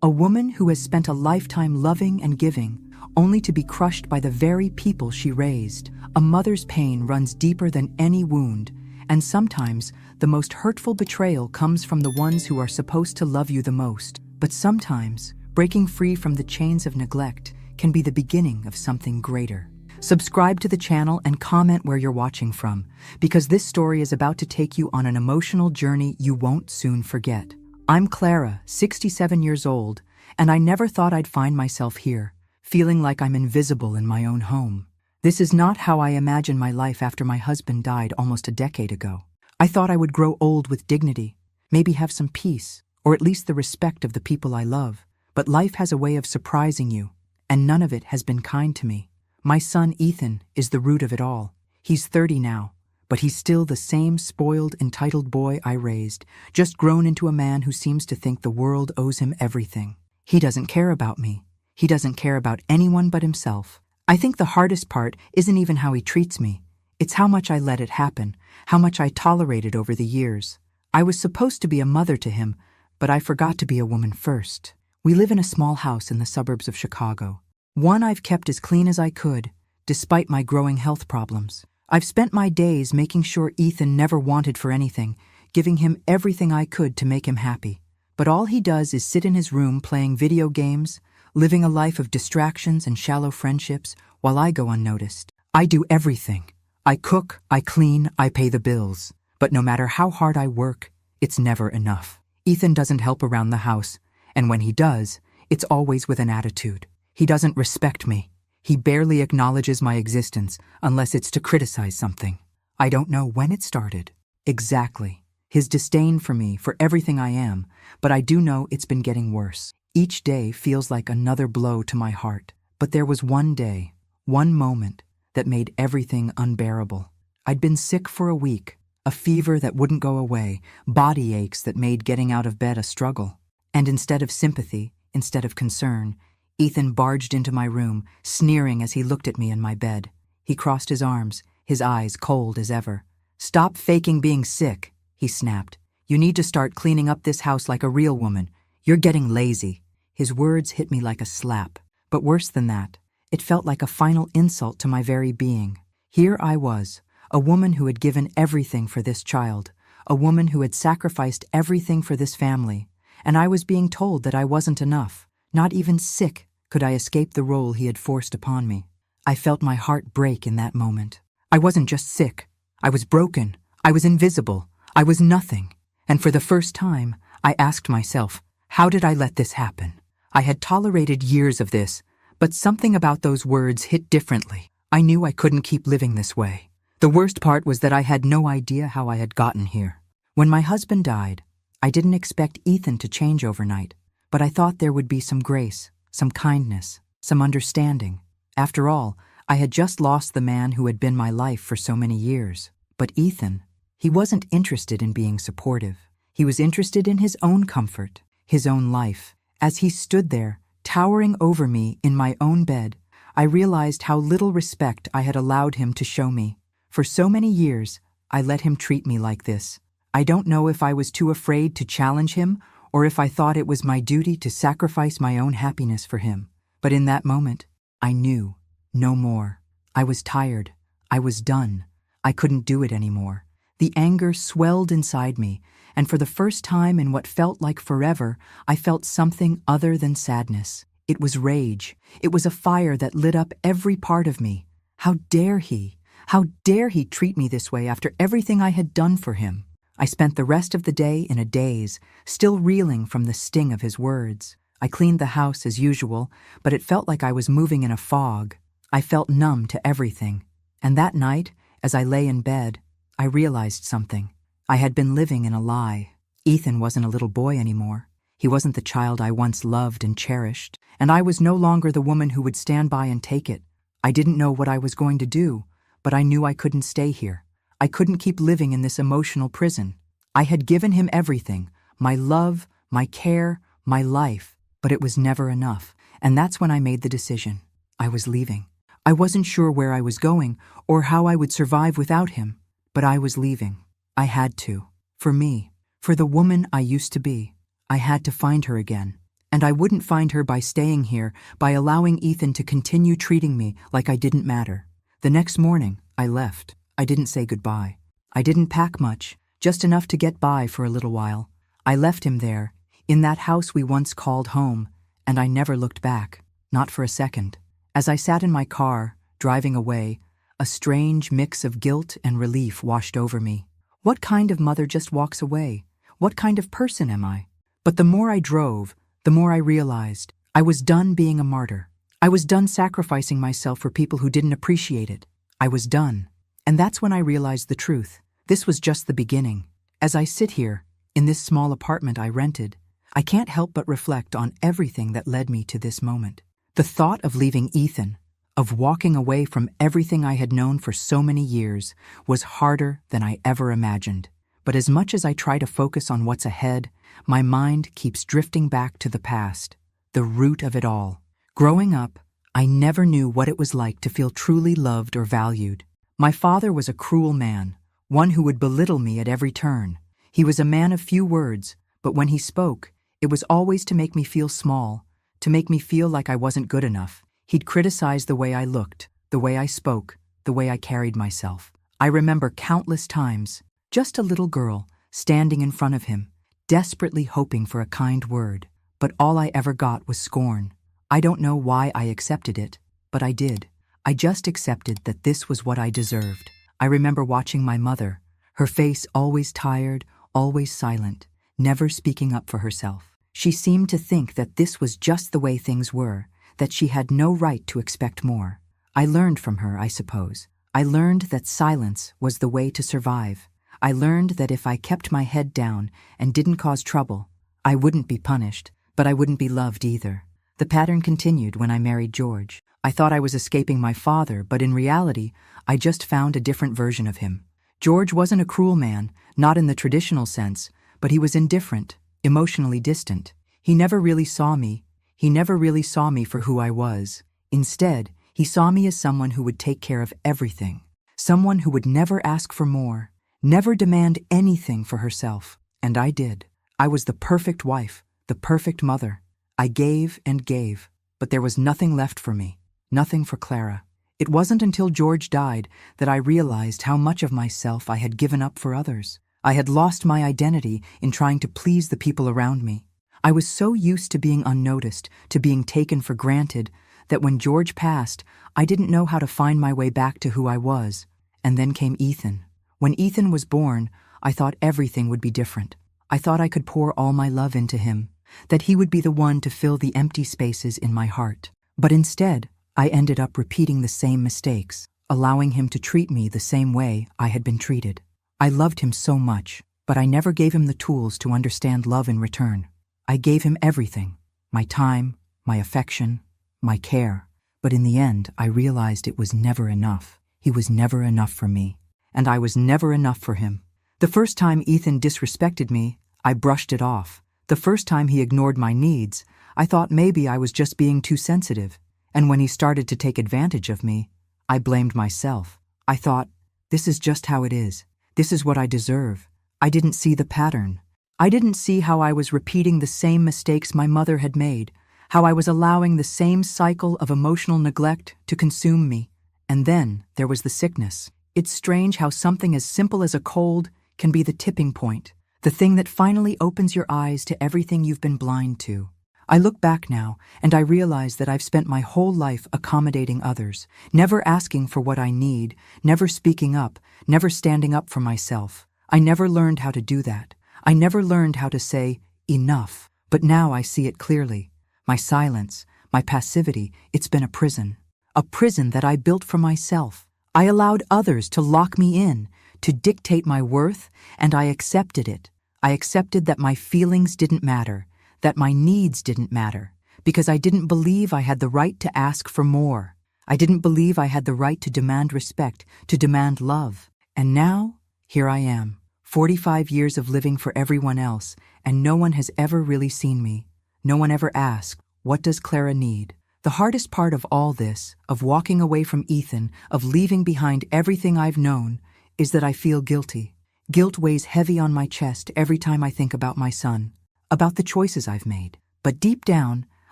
A woman who has spent a lifetime loving and giving, only to be crushed by the very people she raised. A mother's pain runs deeper than any wound, and sometimes the most hurtful betrayal comes from the ones who are supposed to love you the most. But sometimes, breaking free from the chains of neglect can be the beginning of something greater. Subscribe to the channel and comment where you're watching from, because this story is about to take you on an emotional journey you won't soon forget. I'm Clara, 67 years old, and I never thought I'd find myself here, feeling like I'm invisible in my own home. This is not how I imagined my life after my husband died almost a decade ago. I thought I would grow old with dignity, maybe have some peace, or at least the respect of the people I love. But life has a way of surprising you, and none of it has been kind to me. My son Ethan is the root of it all. He's 30 now, but he's still the same spoiled, entitled boy I raised, just grown into a man who seems to think the world owes him everything. He doesn't care about me. He doesn't care about anyone but himself. I think the hardest part isn't even how he treats me. It's how much I let it happen, how much I tolerated over the years. I was supposed to be a mother to him, but I forgot to be a woman first. We live in a small house in the suburbs of Chicago. One I've kept as clean as I could, despite my growing health problems. I've spent my days making sure Ethan never wanted for anything, giving him everything I could to make him happy. But all he does is sit in his room playing video games, living a life of distractions and shallow friendships, while I go unnoticed. I do everything. I cook, I clean, I pay the bills. But no matter how hard I work, it's never enough. Ethan doesn't help around the house, and when he does, it's always with an attitude. He doesn't respect me. He barely acknowledges my existence unless it's to criticize something. I don't know when it started. Exactly. His disdain for me, for everything I am, but I do know it's been getting worse. Each day feels like another blow to my heart. But there was one day, one moment, that made everything unbearable. I'd been sick for a week, a fever that wouldn't go away, body aches that made getting out of bed a struggle. And instead of sympathy, instead of concern, Ethan barged into my room, sneering as he looked at me in my bed. He crossed his arms, his eyes cold as ever. "Stop faking being sick," he snapped. "You need to start cleaning up this house like a real woman. You're getting lazy." His words hit me like a slap. But worse than that, it felt like a final insult to my very being. Here I was, a woman who had given everything for this child, a woman who had sacrificed everything for this family, and I was being told that I wasn't enough. Not even sick could I escape the role he had forced upon me. I felt my heart break in that moment. I wasn't just sick. I was broken. I was invisible. I was nothing. And for the first time, I asked myself, how did I let this happen? I had tolerated years of this, but something about those words hit differently. I knew I couldn't keep living this way. The worst part was that I had no idea how I had gotten here. When my husband died, I didn't expect Ethan to change overnight, but I thought there would be some grace, some kindness, some understanding. After all, I had just lost the man who had been my life for so many years. But Ethan, he wasn't interested in being supportive. He was interested in his own comfort, his own life. As he stood there, towering over me in my own bed, I realized how little respect I had allowed him to show me. For so many years, I let him treat me like this. I don't know if I was too afraid to challenge him or if I thought it was my duty to sacrifice my own happiness for him. But in that moment, I knew no more. I was tired. I was done. I couldn't do it anymore. The anger swelled inside me, and for the first time in what felt like forever, I felt something other than sadness. It was rage. It was a fire that lit up every part of me. How dare he? How dare he treat me this way after everything I had done for him? I spent the rest of the day in a daze, still reeling from the sting of his words. I cleaned the house as usual, but it felt like I was moving in a fog. I felt numb to everything. And that night, as I lay in bed, I realized something. I had been living in a lie. Ethan wasn't a little boy anymore. He wasn't the child I once loved and cherished, and I was no longer the woman who would stand by and take it. I didn't know what I was going to do, but I knew I couldn't stay here. I couldn't keep living in this emotional prison. I had given him everything, my love, my care, my life, but it was never enough, and that's when I made the decision. I was leaving. I wasn't sure where I was going or how I would survive without him, but I was leaving. I had to. For me, for the woman I used to be. I had to find her again. And I wouldn't find her by staying here, by allowing Ethan to continue treating me like I didn't matter. The next morning, I left. I didn't say goodbye. I didn't pack much, just enough to get by for a little while. I left him there, in that house we once called home, and I never looked back, not for a second. As I sat in my car, driving away, a strange mix of guilt and relief washed over me. What kind of mother just walks away? What kind of person am I? But the more I drove, the more I realized I was done being a martyr. I was done sacrificing myself for people who didn't appreciate it. I was done. And that's when I realized the truth. This was just the beginning. As I sit here, in this small apartment I rented, I can't help but reflect on everything that led me to this moment. The thought of leaving Ethan, of walking away from everything I had known for so many years, was harder than I ever imagined. But as much as I try to focus on what's ahead, my mind keeps drifting back to the past, the root of it all. Growing up, I never knew what it was like to feel truly loved or valued. My father was a cruel man, one who would belittle me at every turn. He was a man of few words, but when he spoke, it was always to make me feel small, to make me feel like I wasn't good enough. He'd criticize the way I looked, the way I spoke, the way I carried myself. I remember countless times, just a little girl, standing in front of him, desperately hoping for a kind word, but all I ever got was scorn. I don't know why I accepted it, but I did. I just accepted that this was what I deserved. I remember watching my mother, her face always tired, always silent, never speaking up for herself. She seemed to think that this was just the way things were, that she had no right to expect more. I learned from her, I suppose. I learned that silence was the way to survive. I learned that if I kept my head down and didn't cause trouble, I wouldn't be punished, but I wouldn't be loved either. The pattern continued when I married George. I thought I was escaping my father, but in reality, I just found a different version of him. George wasn't a cruel man, not in the traditional sense, but he was indifferent, emotionally distant. He never really saw me. He never really saw me for who I was. Instead, he saw me as someone who would take care of everything, someone who would never ask for more, never demand anything for herself. And I did. I was the perfect wife, the perfect mother. I gave and gave, but there was nothing left for me, nothing for Clara. It wasn't until George died that I realized how much of myself I had given up for others. I had lost my identity in trying to please the people around me. I was so used to being unnoticed, to being taken for granted, that when George passed, I didn't know how to find my way back to who I was. And then came Ethan. When Ethan was born, I thought everything would be different. I thought I could pour all my love into him, that he would be the one to fill the empty spaces in my heart. But instead, I ended up repeating the same mistakes, allowing him to treat me the same way I had been treated. I loved him so much, but I never gave him the tools to understand love in return. I gave him everything, my time, my affection, my care. But in the end, I realized it was never enough. He was never enough for me, and I was never enough for him. The first time Ethan disrespected me, I brushed it off. The first time he ignored my needs, I thought maybe I was just being too sensitive. And when he started to take advantage of me, I blamed myself. I thought, this is just how it is. This is what I deserve. I didn't see the pattern. I didn't see how I was repeating the same mistakes my mother had made, how I was allowing the same cycle of emotional neglect to consume me. And then there was the sickness. It's strange how something as simple as a cold can be the tipping point, the thing that finally opens your eyes to everything you've been blind to. I look back now, and I realize that I've spent my whole life accommodating others, never asking for what I need, never speaking up, never standing up for myself. I never learned how to do that. I never learned how to say, enough. But now I see it clearly. My silence, my passivity, it's been a prison that I built for myself. I allowed others to lock me in, to dictate my worth, and I accepted it. I accepted that my feelings didn't matter, that my needs didn't matter, because I didn't believe I had the right to ask for more. I didn't believe I had the right to demand respect, to demand love. And now, here I am, 45 years of living for everyone else, and no one has ever really seen me. No one ever asked, what does Clara need? The hardest part of all this, of walking away from Ethan, of leaving behind everything I've known, is that I feel guilty. Guilt weighs heavy on my chest every time I think about my son, about the choices I've made, But deep down,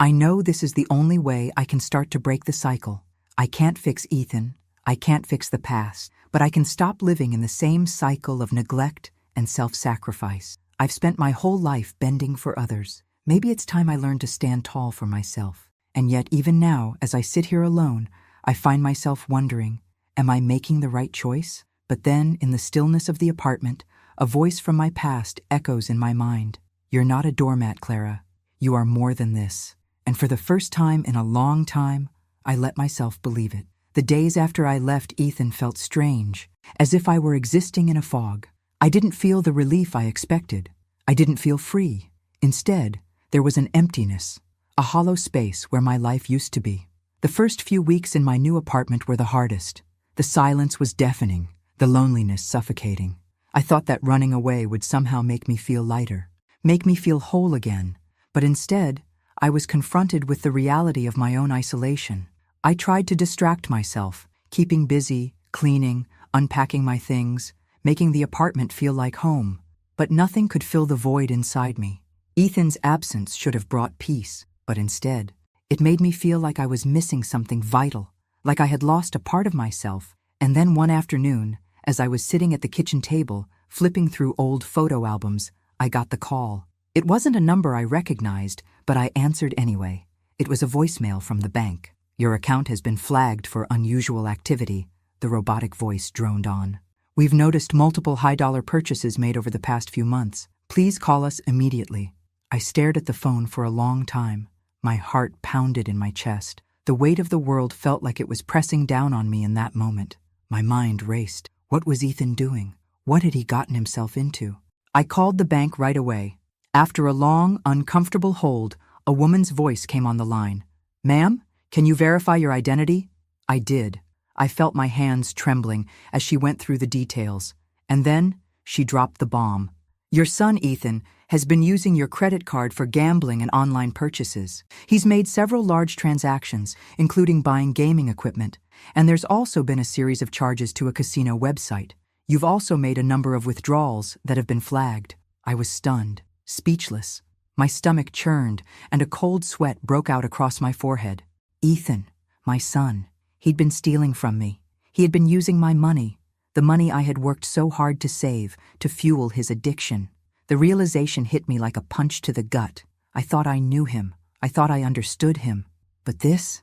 I know this is the only way I can start to break the cycle. I can't fix Ethan, I can't fix the past, but I can stop living in the same cycle of neglect and self-sacrifice. I've spent my whole life bending for others. Maybe it's time I learned to stand tall for myself. And yet, even now, as I sit here alone, I find myself wondering, am I making the right choice? But then, in the stillness of the apartment, a voice from my past echoes in my mind. You're not a doormat, Clara. You are more than this. And for the first time in a long time, I let myself believe it. The days after I left Ethan felt strange, as if I were existing in a fog. I didn't feel the relief I expected. I didn't feel free. Instead, there was an emptiness, a hollow space where my life used to be. The first few weeks in my new apartment were the hardest. The silence was deafening, the loneliness suffocating. I thought that running away would somehow make me feel lighter, make me feel whole again. But instead, I was confronted with the reality of my own isolation. I tried to distract myself, keeping busy, cleaning, unpacking my things, making the apartment feel like home. But nothing could fill the void inside me. Ethan's absence should have brought peace, but instead, it made me feel like I was missing something vital, like I had lost a part of myself. And then one afternoon, as I was sitting at the kitchen table, flipping through old photo albums, I got the call. It wasn't a number I recognized, but I answered anyway. It was a voicemail from the bank. Your account has been flagged for unusual activity, the robotic voice droned on. We've noticed multiple high-dollar purchases made over the past few months. Please call us immediately. I stared at the phone for a long time. My heart pounded in my chest. The weight of the world felt like it was pressing down on me in that moment. My mind raced. What was Ethan doing? What had he gotten himself into? I called the bank right away. After a long, uncomfortable hold, a woman's voice came on the line. Ma'am, can you verify your identity? I did. I felt my hands trembling as she went through the details. And then she dropped the bomb. Your son, Ethan, has been using your credit card for gambling and online purchases. He's made several large transactions, including buying gaming equipment, and there's also been a series of charges to a casino website. You've also made a number of withdrawals that have been flagged. I was stunned, speechless. My stomach churned, and a cold sweat broke out across my forehead. Ethan, my son, he'd been stealing from me. He had been using my money, the money I had worked so hard to save, to fuel his addiction. The realization hit me like a punch to the gut. I thought I knew him. I thought I understood him. But this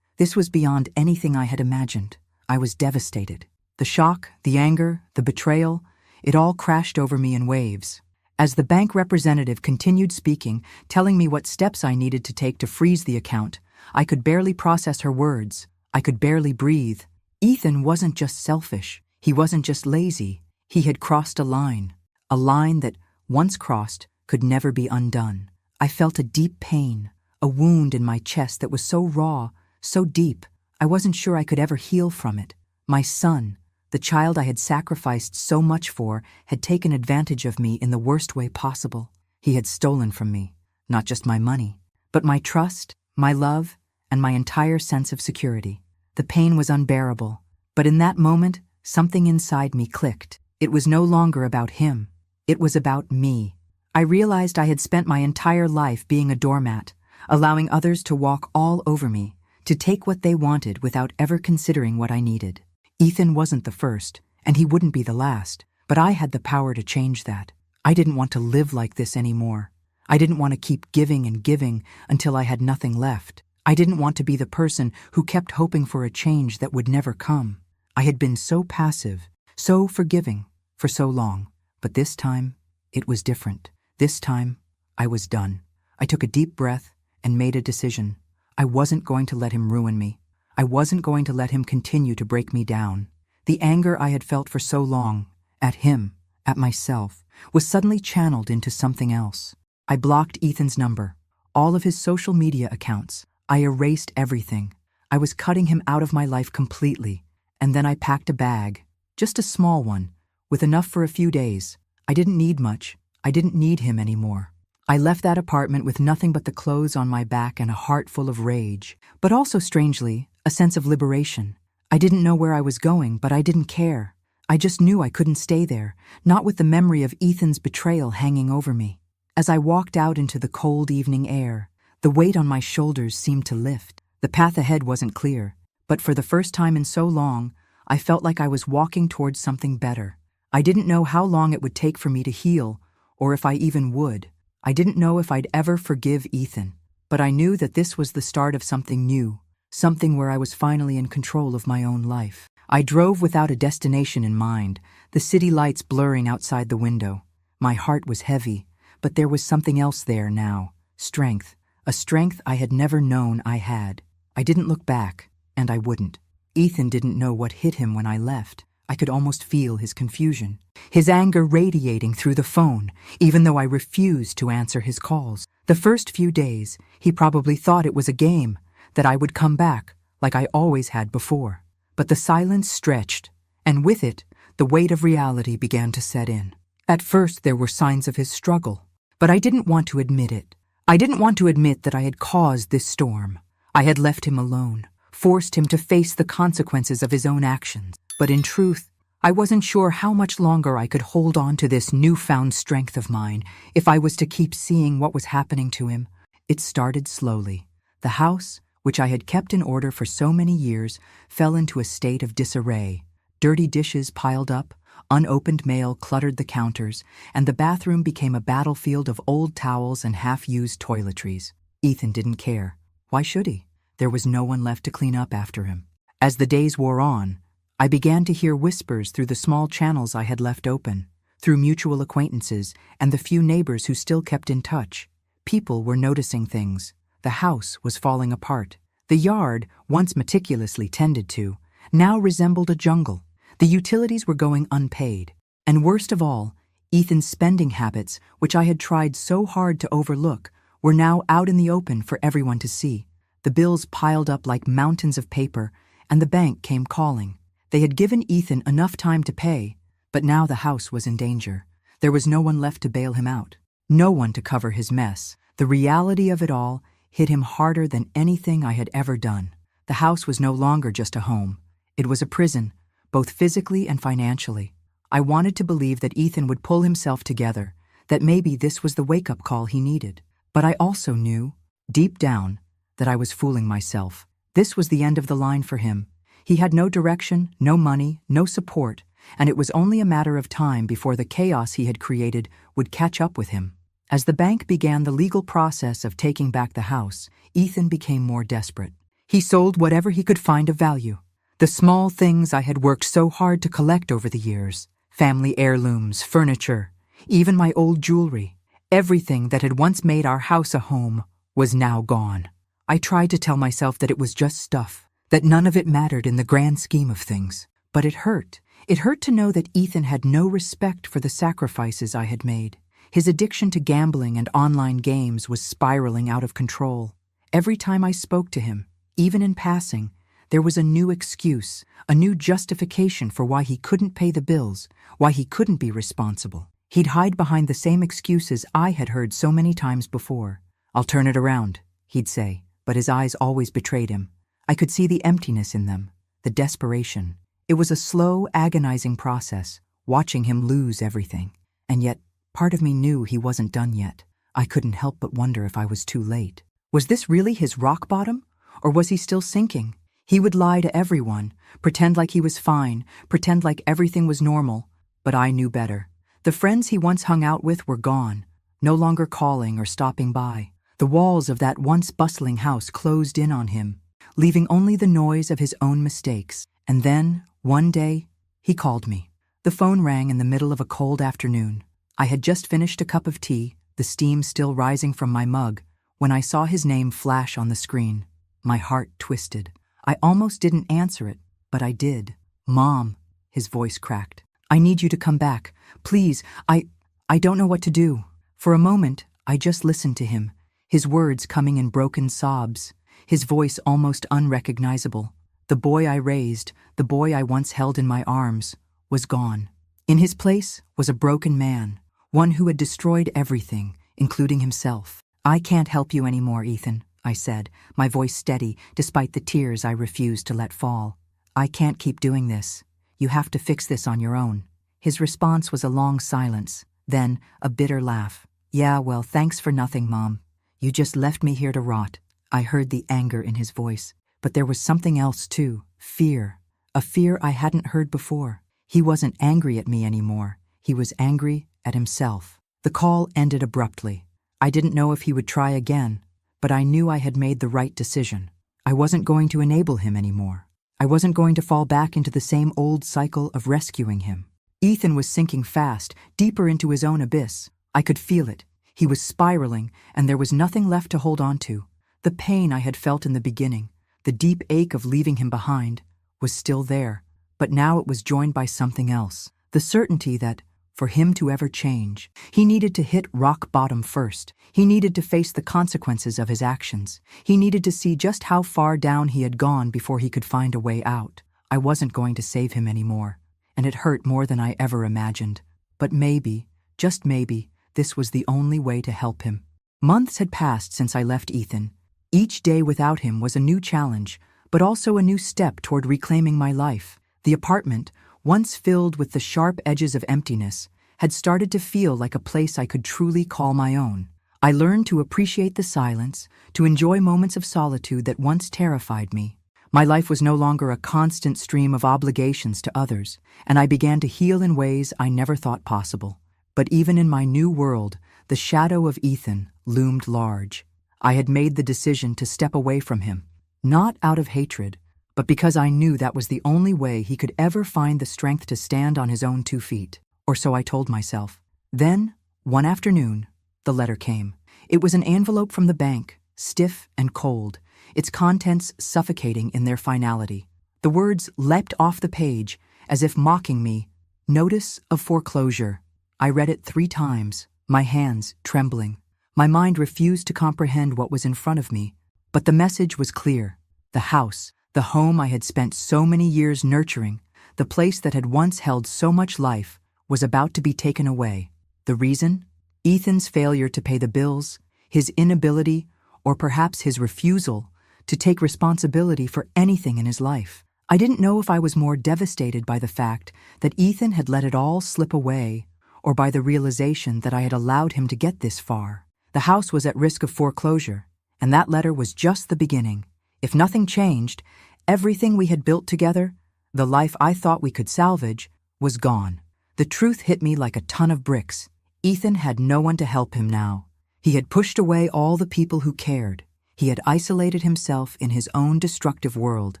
was beyond anything I had imagined. I was devastated. The shock, the anger, the betrayal, it all crashed over me in waves. As the bank representative continued speaking, telling me what steps I needed to take to freeze the account, I could barely process her words. I could barely breathe. Ethan wasn't just selfish. He wasn't just lazy. He had crossed a line that, once crossed, could never be undone. I felt a deep pain, a wound in my chest that was so raw, so deep, I wasn't sure I could ever heal from it. My son, the child I had sacrificed so much for, had taken advantage of me in the worst way possible. He had stolen from me, not just my money, but my trust, my love, and my entire sense of security. The pain was unbearable, but in that moment, something inside me clicked. It was no longer about him. It was about me. I realized I had spent my entire life being a doormat, allowing others to walk all over me, to take what they wanted without ever considering what I needed. Ethan wasn't the first, and he wouldn't be the last, but I had the power to change that. I didn't want to live like this anymore. I didn't want to keep giving and giving until I had nothing left. I didn't want to be the person who kept hoping for a change that would never come. I had been so passive, so forgiving, for so long. But this time, it was different. This time, I was done. I took a deep breath and made a decision. I wasn't going to let him ruin me. I wasn't going to let him continue to break me down. The anger I had felt for so long, at him, at myself, was suddenly channeled into something else. I blocked Ethan's number, all of his social media accounts. I erased everything. I was cutting him out of my life completely. And then I packed a bag, just a small one, with enough for a few days. I didn't need much. I didn't need him anymore. I left that apartment with nothing but the clothes on my back and a heart full of rage, but also, strangely, a sense of liberation. I didn't know where I was going, but I didn't care. I just knew I couldn't stay there, not with the memory of Ethan's betrayal hanging over me. As I walked out into the cold evening air, The weight on my shoulders seemed to lift. The path ahead wasn't clear, but for the first time in so long, I felt like I was walking towards something better. I didn't know how long it would take for me to heal, or if I even would. I didn't know if I'd ever forgive Ethan, but I knew that this was the start of something new, something where I was finally in control of my own life. I drove without a destination in mind, the city lights blurring outside the window. My heart was heavy, but there was something else there now. Strength. A strength I had never known I had. I didn't look back, and I wouldn't. Ethan didn't know what hit him when I left. I could almost feel his confusion, his anger radiating through the phone, even though I refused to answer his calls. The first few days, he probably thought it was a game, that I would come back, like I always had before. But the silence stretched, and with it, the weight of reality began to set in. At first, there were signs of his struggle, but I didn't want to admit it. I didn't want to admit that I had caused this storm. I had left him alone, forced him to face the consequences of his own actions. But in truth, I wasn't sure how much longer I could hold on to this newfound strength of mine if I was to keep seeing what was happening to him. It started slowly. The house, which I had kept in order for so many years, fell into a state of disarray. Dirty dishes piled up, unopened mail cluttered the counters, and the bathroom became a battlefield of old towels and half-used toiletries. Ethan didn't care. Why should he? There was no one left to clean up after him. As the days wore on, I began to hear whispers through the small channels I had left open, through mutual acquaintances and the few neighbors who still kept in touch. People were noticing things. The house was falling apart. The yard, once meticulously tended to, now resembled a jungle. The utilities were going unpaid. And worst of all, Ethan's spending habits, which I had tried so hard to overlook, were now out in the open for everyone to see. The bills piled up like mountains of paper, and the bank came calling. They had given Ethan enough time to pay, but now the house was in danger. There was no one left to bail him out, no one to cover his mess. The reality of it all hit him harder than anything I had ever done. The house was no longer just a home. It was a prison, both physically and financially. I wanted to believe that Ethan would pull himself together, that maybe this was the wake-up call he needed. But I also knew, deep down, that I was fooling myself. This was the end of the line for him. He had no direction, no money, no support, and it was only a matter of time before the chaos he had created would catch up with him. As the bank began the legal process of taking back the house, Ethan became more desperate. He sold whatever he could find of value. The small things I had worked so hard to collect over the years, family heirlooms, furniture, even my old jewelry, everything that had once made our house a home, was now gone. I tried to tell myself that it was just stuff, that none of it mattered in the grand scheme of things. But it hurt. It hurt to know that Ethan had no respect for the sacrifices I had made. His addiction to gambling and online games was spiraling out of control. Every time I spoke to him, even in passing, there was a new excuse, a new justification for why he couldn't pay the bills, why he couldn't be responsible. He'd hide behind the same excuses I had heard so many times before. "I'll turn it around," he'd say, but his eyes always betrayed him. I could see the emptiness in them, the desperation. It was a slow, agonizing process, watching him lose everything. And yet, part of me knew he wasn't done yet. I couldn't help but wonder if I was too late. Was this really his rock bottom? Or was he still sinking? He would lie to everyone, pretend like he was fine, pretend like everything was normal. But I knew better. The friends he once hung out with were gone, no longer calling or stopping by. The walls of that once bustling house closed in on him, leaving only the noise of his own mistakes. And then, one day, he called me. The phone rang in the middle of a cold afternoon. I had just finished a cup of tea, the steam still rising from my mug, when I saw his name flash on the screen. My heart twisted. I almost didn't answer it, but I did. "Mom," his voice cracked. "I need you to come back. Please, I don't know what to do." For a moment, I just listened to him, his words coming in broken sobs, his voice almost unrecognizable. The boy I raised, the boy I once held in my arms, was gone. In his place was a broken man, one who had destroyed everything, including himself. "I can't help you anymore, Ethan," I said, my voice steady despite the tears I refused to let fall. "I can't keep doing this. You have to fix this on your own." His response was a long silence, then a bitter laugh. "Yeah, well, thanks for nothing, Mom. You just left me here to rot. I heard the anger in his voice, but there was something else too, fear. A fear I hadn't heard before. He wasn't angry at me anymore. He was angry at himself. The call ended abruptly. I didn't know if he would try again, but I knew I had made the right decision. I wasn't going to enable him anymore. I wasn't going to fall back into the same old cycle of rescuing him. Ethan was sinking fast, deeper into his own abyss. I could feel it. He was spiraling, and there was nothing left to hold on to. The pain I had felt in the beginning, the deep ache of leaving him behind, was still there, but now it was joined by something else. The certainty that, for him to ever change, he needed to hit rock bottom first. He needed to face the consequences of his actions. He needed to see just how far down he had gone before he could find a way out. I wasn't going to save him anymore, and it hurt more than I ever imagined. But maybe, just maybe, this was the only way to help him. Months had passed since I left Ethan. Each day without him was a new challenge, but also a new step toward reclaiming my life. The apartment, once filled with the sharp edges of emptiness, had started to feel like a place I could truly call my own. I learned to appreciate the silence, to enjoy moments of solitude that once terrified me. My life was no longer a constant stream of obligations to others, and I began to heal in ways I never thought possible. But even in my new world, the shadow of Ethan loomed large. I had made the decision to step away from him, not out of hatred, but because I knew that was the only way he could ever find the strength to stand on his own 2 feet. Or so I told myself. Then, one afternoon, the letter came. It was an envelope from the bank, stiff and cold, its contents suffocating in their finality. The words leapt off the page, as if mocking me. Notice of foreclosure. I read it 3 times, my hands trembling. My mind refused to comprehend what was in front of me, but the message was clear. The house, the home I had spent so many years nurturing, the place that had once held so much life, was about to be taken away. The reason? Ethan's failure to pay the bills, his inability, or perhaps his refusal, to take responsibility for anything in his life. I didn't know if I was more devastated by the fact that Ethan had let it all slip away, or by the realization that I had allowed him to get this far. The house was at risk of foreclosure, and that letter was just the beginning. If nothing changed, everything we had built together, the life I thought we could salvage, was gone. The truth hit me like a ton of bricks. Ethan had no one to help him now. He had pushed away all the people who cared. He had isolated himself in his own destructive world.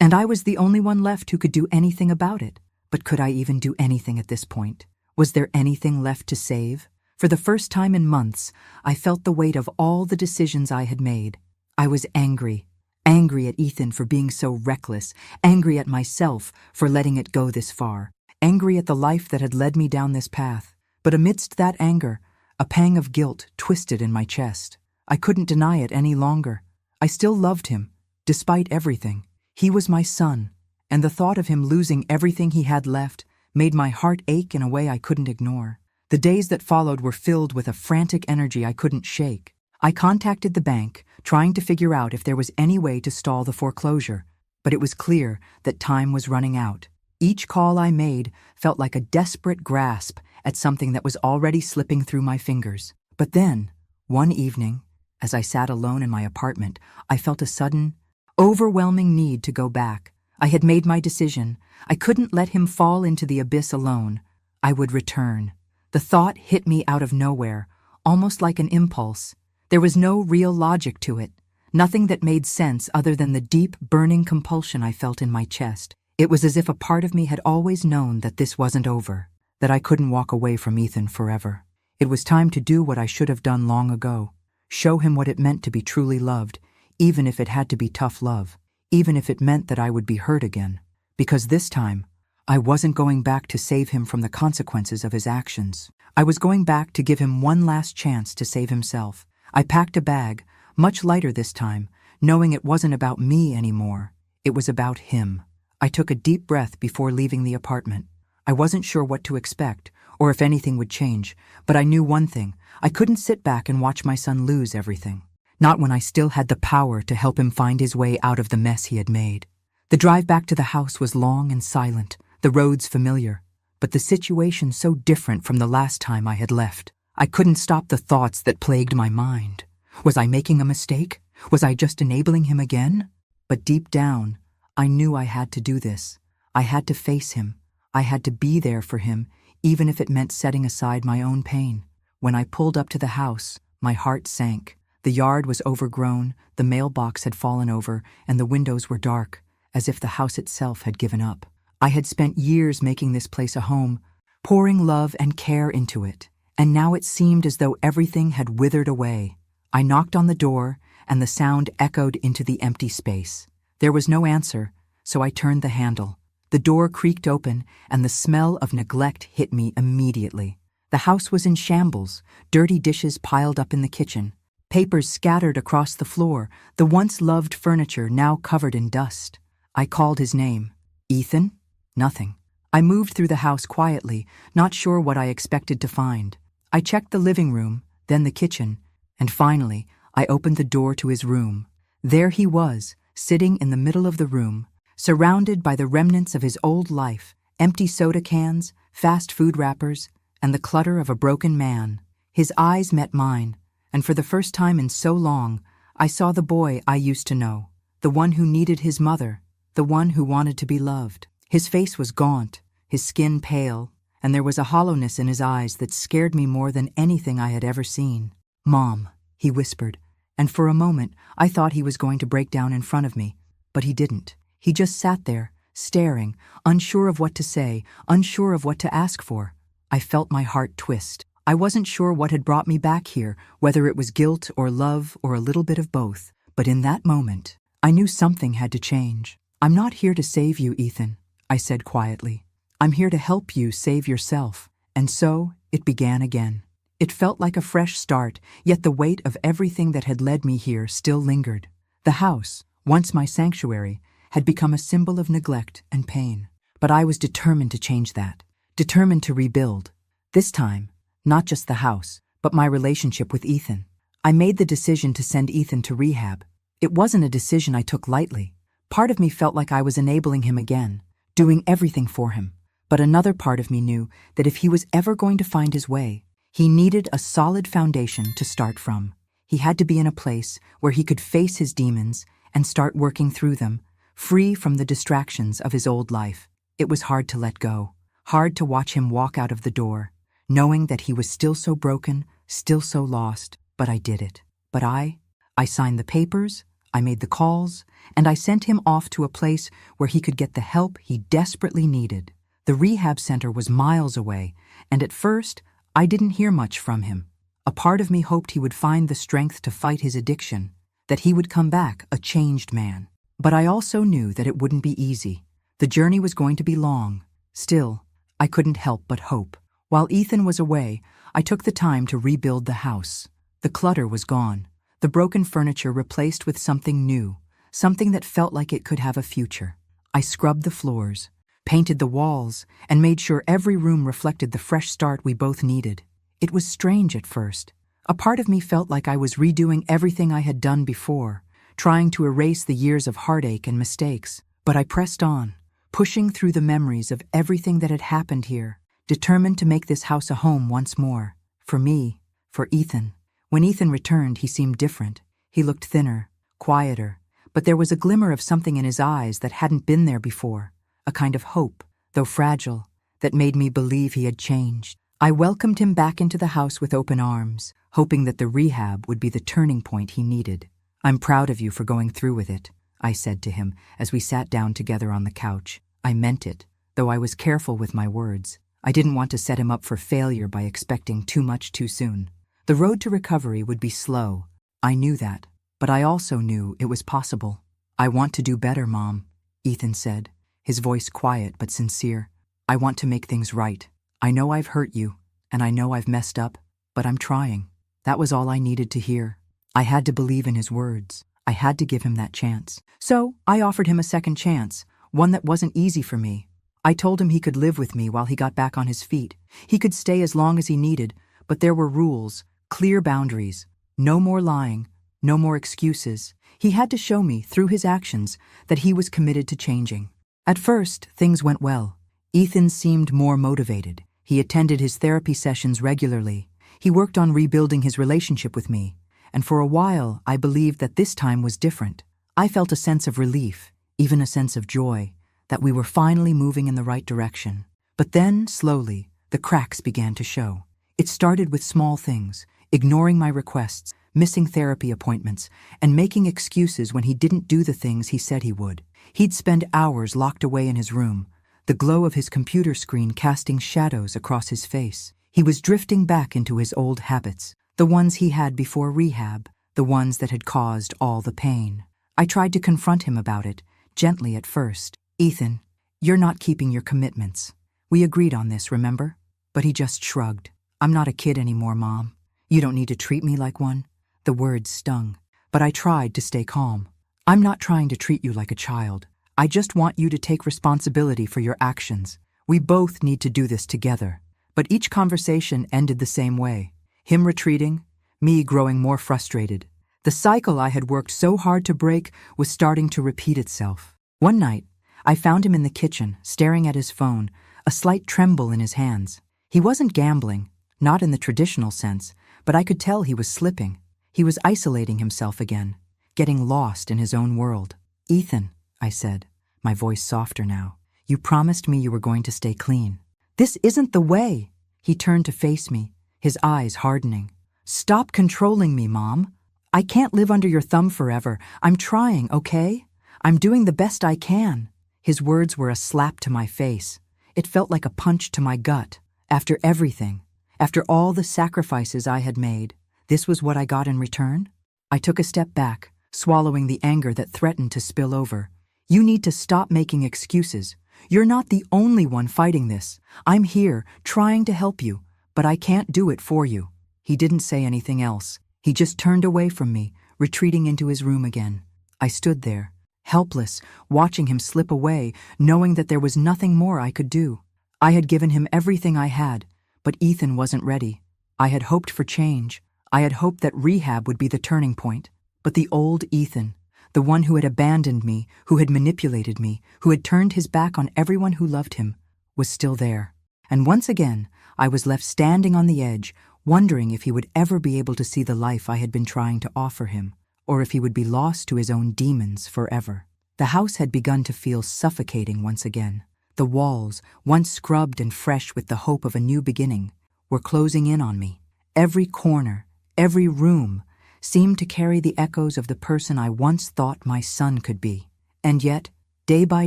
And I was the only one left who could do anything about it. But could I even do anything at this point? Was there anything left to save? For the first time in months, I felt the weight of all the decisions I had made. I was angry. Angry at Ethan for being so reckless. Angry at myself for letting it go this far. Angry at the life that had led me down this path. But amidst that anger, a pang of guilt twisted in my chest. I couldn't deny it any longer. I still loved him, despite everything. He was my son, and the thought of him losing everything he had left made my heart ache in a way I couldn't ignore. The days that followed were filled with a frantic energy I couldn't shake. I contacted the bank, trying to figure out if there was any way to stall the foreclosure, but it was clear that time was running out. Each call I made felt like a desperate grasp at something that was already slipping through my fingers. But then, one evening, as I sat alone in my apartment, I felt a sudden, overwhelming need to go back. I had made my decision. I couldn't let him fall into the abyss alone. I would return. The thought hit me out of nowhere, almost like an impulse. There was no real logic to it, nothing that made sense other than the deep, burning compulsion I felt in my chest. It was as if a part of me had always known that this wasn't over, that I couldn't walk away from Ethan forever. It was time to do what I should have done long ago, show him what it meant to be truly loved, even if it had to be tough love, even if it meant that I would be hurt again. Because this time, I wasn't going back to save him from the consequences of his actions. I was going back to give him one last chance to save himself. I packed a bag, much lighter this time, knowing it wasn't about me anymore. It was about him. I took a deep breath before leaving the apartment. I wasn't sure what to expect, or if anything would change, but I knew one thing. I couldn't sit back and watch my son lose everything. Not when I still had the power to help him find his way out of the mess he had made. The drive back to the house was long and silent, the roads familiar, but the situation so different from the last time I had left. I couldn't stop the thoughts that plagued my mind. Was I making a mistake? Was I just enabling him again? But deep down, I knew I had to do this. I had to face him. I had to be there for him, even if it meant setting aside my own pain. When I pulled up to the house, my heart sank. The yard was overgrown, the mailbox had fallen over, and the windows were dark, as if the house itself had given up. I had spent years making this place a home, pouring love and care into it, and now it seemed as though everything had withered away. I knocked on the door, and the sound echoed into the empty space. There was no answer, so I turned the handle. The door creaked open, and the smell of neglect hit me immediately. The house was in shambles, dirty dishes piled up in the kitchen, papers scattered across the floor, the once loved furniture now covered in dust. I called his name. Ethan? Nothing. I moved through the house quietly, not sure what I expected to find. I checked the living room, then the kitchen, and finally, I opened the door to his room. There he was, sitting in the middle of the room, surrounded by the remnants of his old life, empty soda cans, fast food wrappers, and the clutter of a broken man. His eyes met mine, and for the first time in so long, I saw the boy I used to know, the one who needed his mother, the one who wanted to be loved. His face was gaunt, his skin pale, and there was a hollowness in his eyes that scared me more than anything I had ever seen. "Mom," he whispered, and for a moment I thought he was going to break down in front of me, but he didn't. He just sat there, staring, unsure of what to say, unsure of what to ask for. I felt my heart twist. I wasn't sure what had brought me back here, whether it was guilt or love or a little bit of both, but in that moment, I knew something had to change. "I'm not here to save you, Ethan," I said quietly. "I'm here to help you save yourself." And so, it began again. It felt like a fresh start, yet the weight of everything that had led me here still lingered. The house, once my sanctuary, had become a symbol of neglect and pain. But I was determined to change that, determined to rebuild. This time, not just the house, but my relationship with Ethan. I made the decision to send Ethan to rehab. It wasn't a decision I took lightly. Part of me felt like I was enabling him again, doing everything for him. But another part of me knew that if he was ever going to find his way, he needed a solid foundation to start from. He had to be in a place where he could face his demons and start working through them, free from the distractions of his old life. It was hard to let go, hard to watch him walk out of the door, knowing that he was still so broken, still so lost, but I did it. But I signed the papers, I made the calls, and I sent him off to a place where he could get the help he desperately needed. The rehab center was miles away, and at first, I didn't hear much from him. A part of me hoped he would find the strength to fight his addiction, that he would come back a changed man. But I also knew that it wouldn't be easy. The journey was going to be long. Still, I couldn't help but hope. While Ethan was away, I took the time to rebuild the house. The clutter was gone, the broken furniture replaced with something new, something that felt like it could have a future. I scrubbed the floors, painted the walls, and made sure every room reflected the fresh start we both needed. It was strange at first. A part of me felt like I was redoing everything I had done before, trying to erase the years of heartache and mistakes. But I pressed on, pushing through the memories of everything that had happened here, determined to make this house a home once more. For me, for Ethan. When Ethan returned, he seemed different. He looked thinner, quieter, but there was a glimmer of something in his eyes that hadn't been there before. A kind of hope, though fragile, that made me believe he had changed. I welcomed him back into the house with open arms, hoping that the rehab would be the turning point he needed. "I'm proud of you for going through with it," I said to him as we sat down together on the couch. I meant it, though I was careful with my words. I didn't want to set him up for failure by expecting too much too soon. The road to recovery would be slow. I knew that, but I also knew it was possible. "I want to do better, Mom," Ethan said, his voice quiet but sincere. "I want to make things right. I know I've hurt you, and I know I've messed up, but I'm trying." That was all I needed to hear. I had to believe in his words. I had to give him that chance. So I offered him a second chance, one that wasn't easy for me. I told him he could live with me while he got back on his feet. He could stay as long as he needed, but there were rules, clear boundaries. No more lying, no more excuses. He had to show me, through his actions, that he was committed to changing. At first, things went well. Ethan seemed more motivated. He attended his therapy sessions regularly. He worked on rebuilding his relationship with me. and for a while I believed that this time was different. I felt a sense of relief, even a sense of joy, that we were finally moving in the right direction. But then, slowly, the cracks began to show. It started with small things, ignoring my requests, missing therapy appointments, and making excuses when he didn't do the things he said he would. He'd spend hours locked away in his room, the glow of his computer screen casting shadows across his face. He was drifting back into his old habits, the ones he had before rehab, the ones that had caused all the pain. I tried to confront him about it, gently at first. "Ethan, you're not keeping your commitments. We agreed on this, remember?" But he just shrugged. "I'm not a kid anymore, Mom. You don't need to treat me like one." The words stung, but I tried to stay calm. "I'm not trying to treat you like a child. I just want you to take responsibility for your actions. We both need to do this together." But each conversation ended the same way. Him retreating, me growing more frustrated. The cycle I had worked so hard to break was starting to repeat itself. One night, I found him in the kitchen, staring at his phone, a slight tremble in his hands. He wasn't gambling, not in the traditional sense, but I could tell he was slipping. He was isolating himself again, getting lost in his own world. "Ethan," I said, my voice softer now, "you promised me you were going to stay clean." "This isn't the way." He turned to face me, his eyes hardening. "Stop controlling me, Mom. I can't live under your thumb forever. I'm trying, okay? I'm doing the best I can." His words were a slap to my face. It felt like a punch to my gut. After everything, after all the sacrifices I had made, this was what I got in return? I took a step back, swallowing the anger that threatened to spill over. "You need to stop making excuses. You're not the only one fighting this. I'm here, trying to help you, but I can't do it for you." He didn't say anything else. He just turned away from me, retreating into his room again. I stood there, helpless, watching him slip away, knowing that there was nothing more I could do. I had given him everything I had, but Ethan wasn't ready. I had hoped for change. I had hoped that rehab would be the turning point. But the old Ethan, the one who had abandoned me, who had manipulated me, who had turned his back on everyone who loved him, was still there. And once again, I was left standing on the edge, wondering if he would ever be able to see the life I had been trying to offer him, or if he would be lost to his own demons forever. The house had begun to feel suffocating once again. The walls, once scrubbed and fresh with the hope of a new beginning, were closing in on me. Every corner, every room, seemed to carry the echoes of the person I once thought my son could be. And yet, day by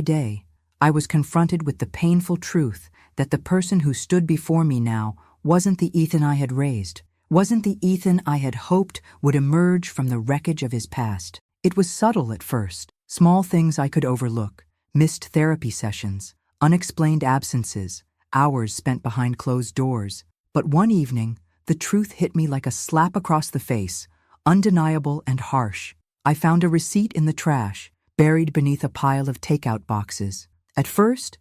day, I was confronted with the painful truth that the person who stood before me now wasn't the Ethan I had raised, wasn't the Ethan I had hoped would emerge from the wreckage of his past. It was subtle at first, small things I could overlook, missed therapy sessions, unexplained absences, hours spent behind closed doors. But one evening, the truth hit me like a slap across the face, undeniable and harsh. I found a receipt in the trash, buried beneath a pile of takeout boxes. At first,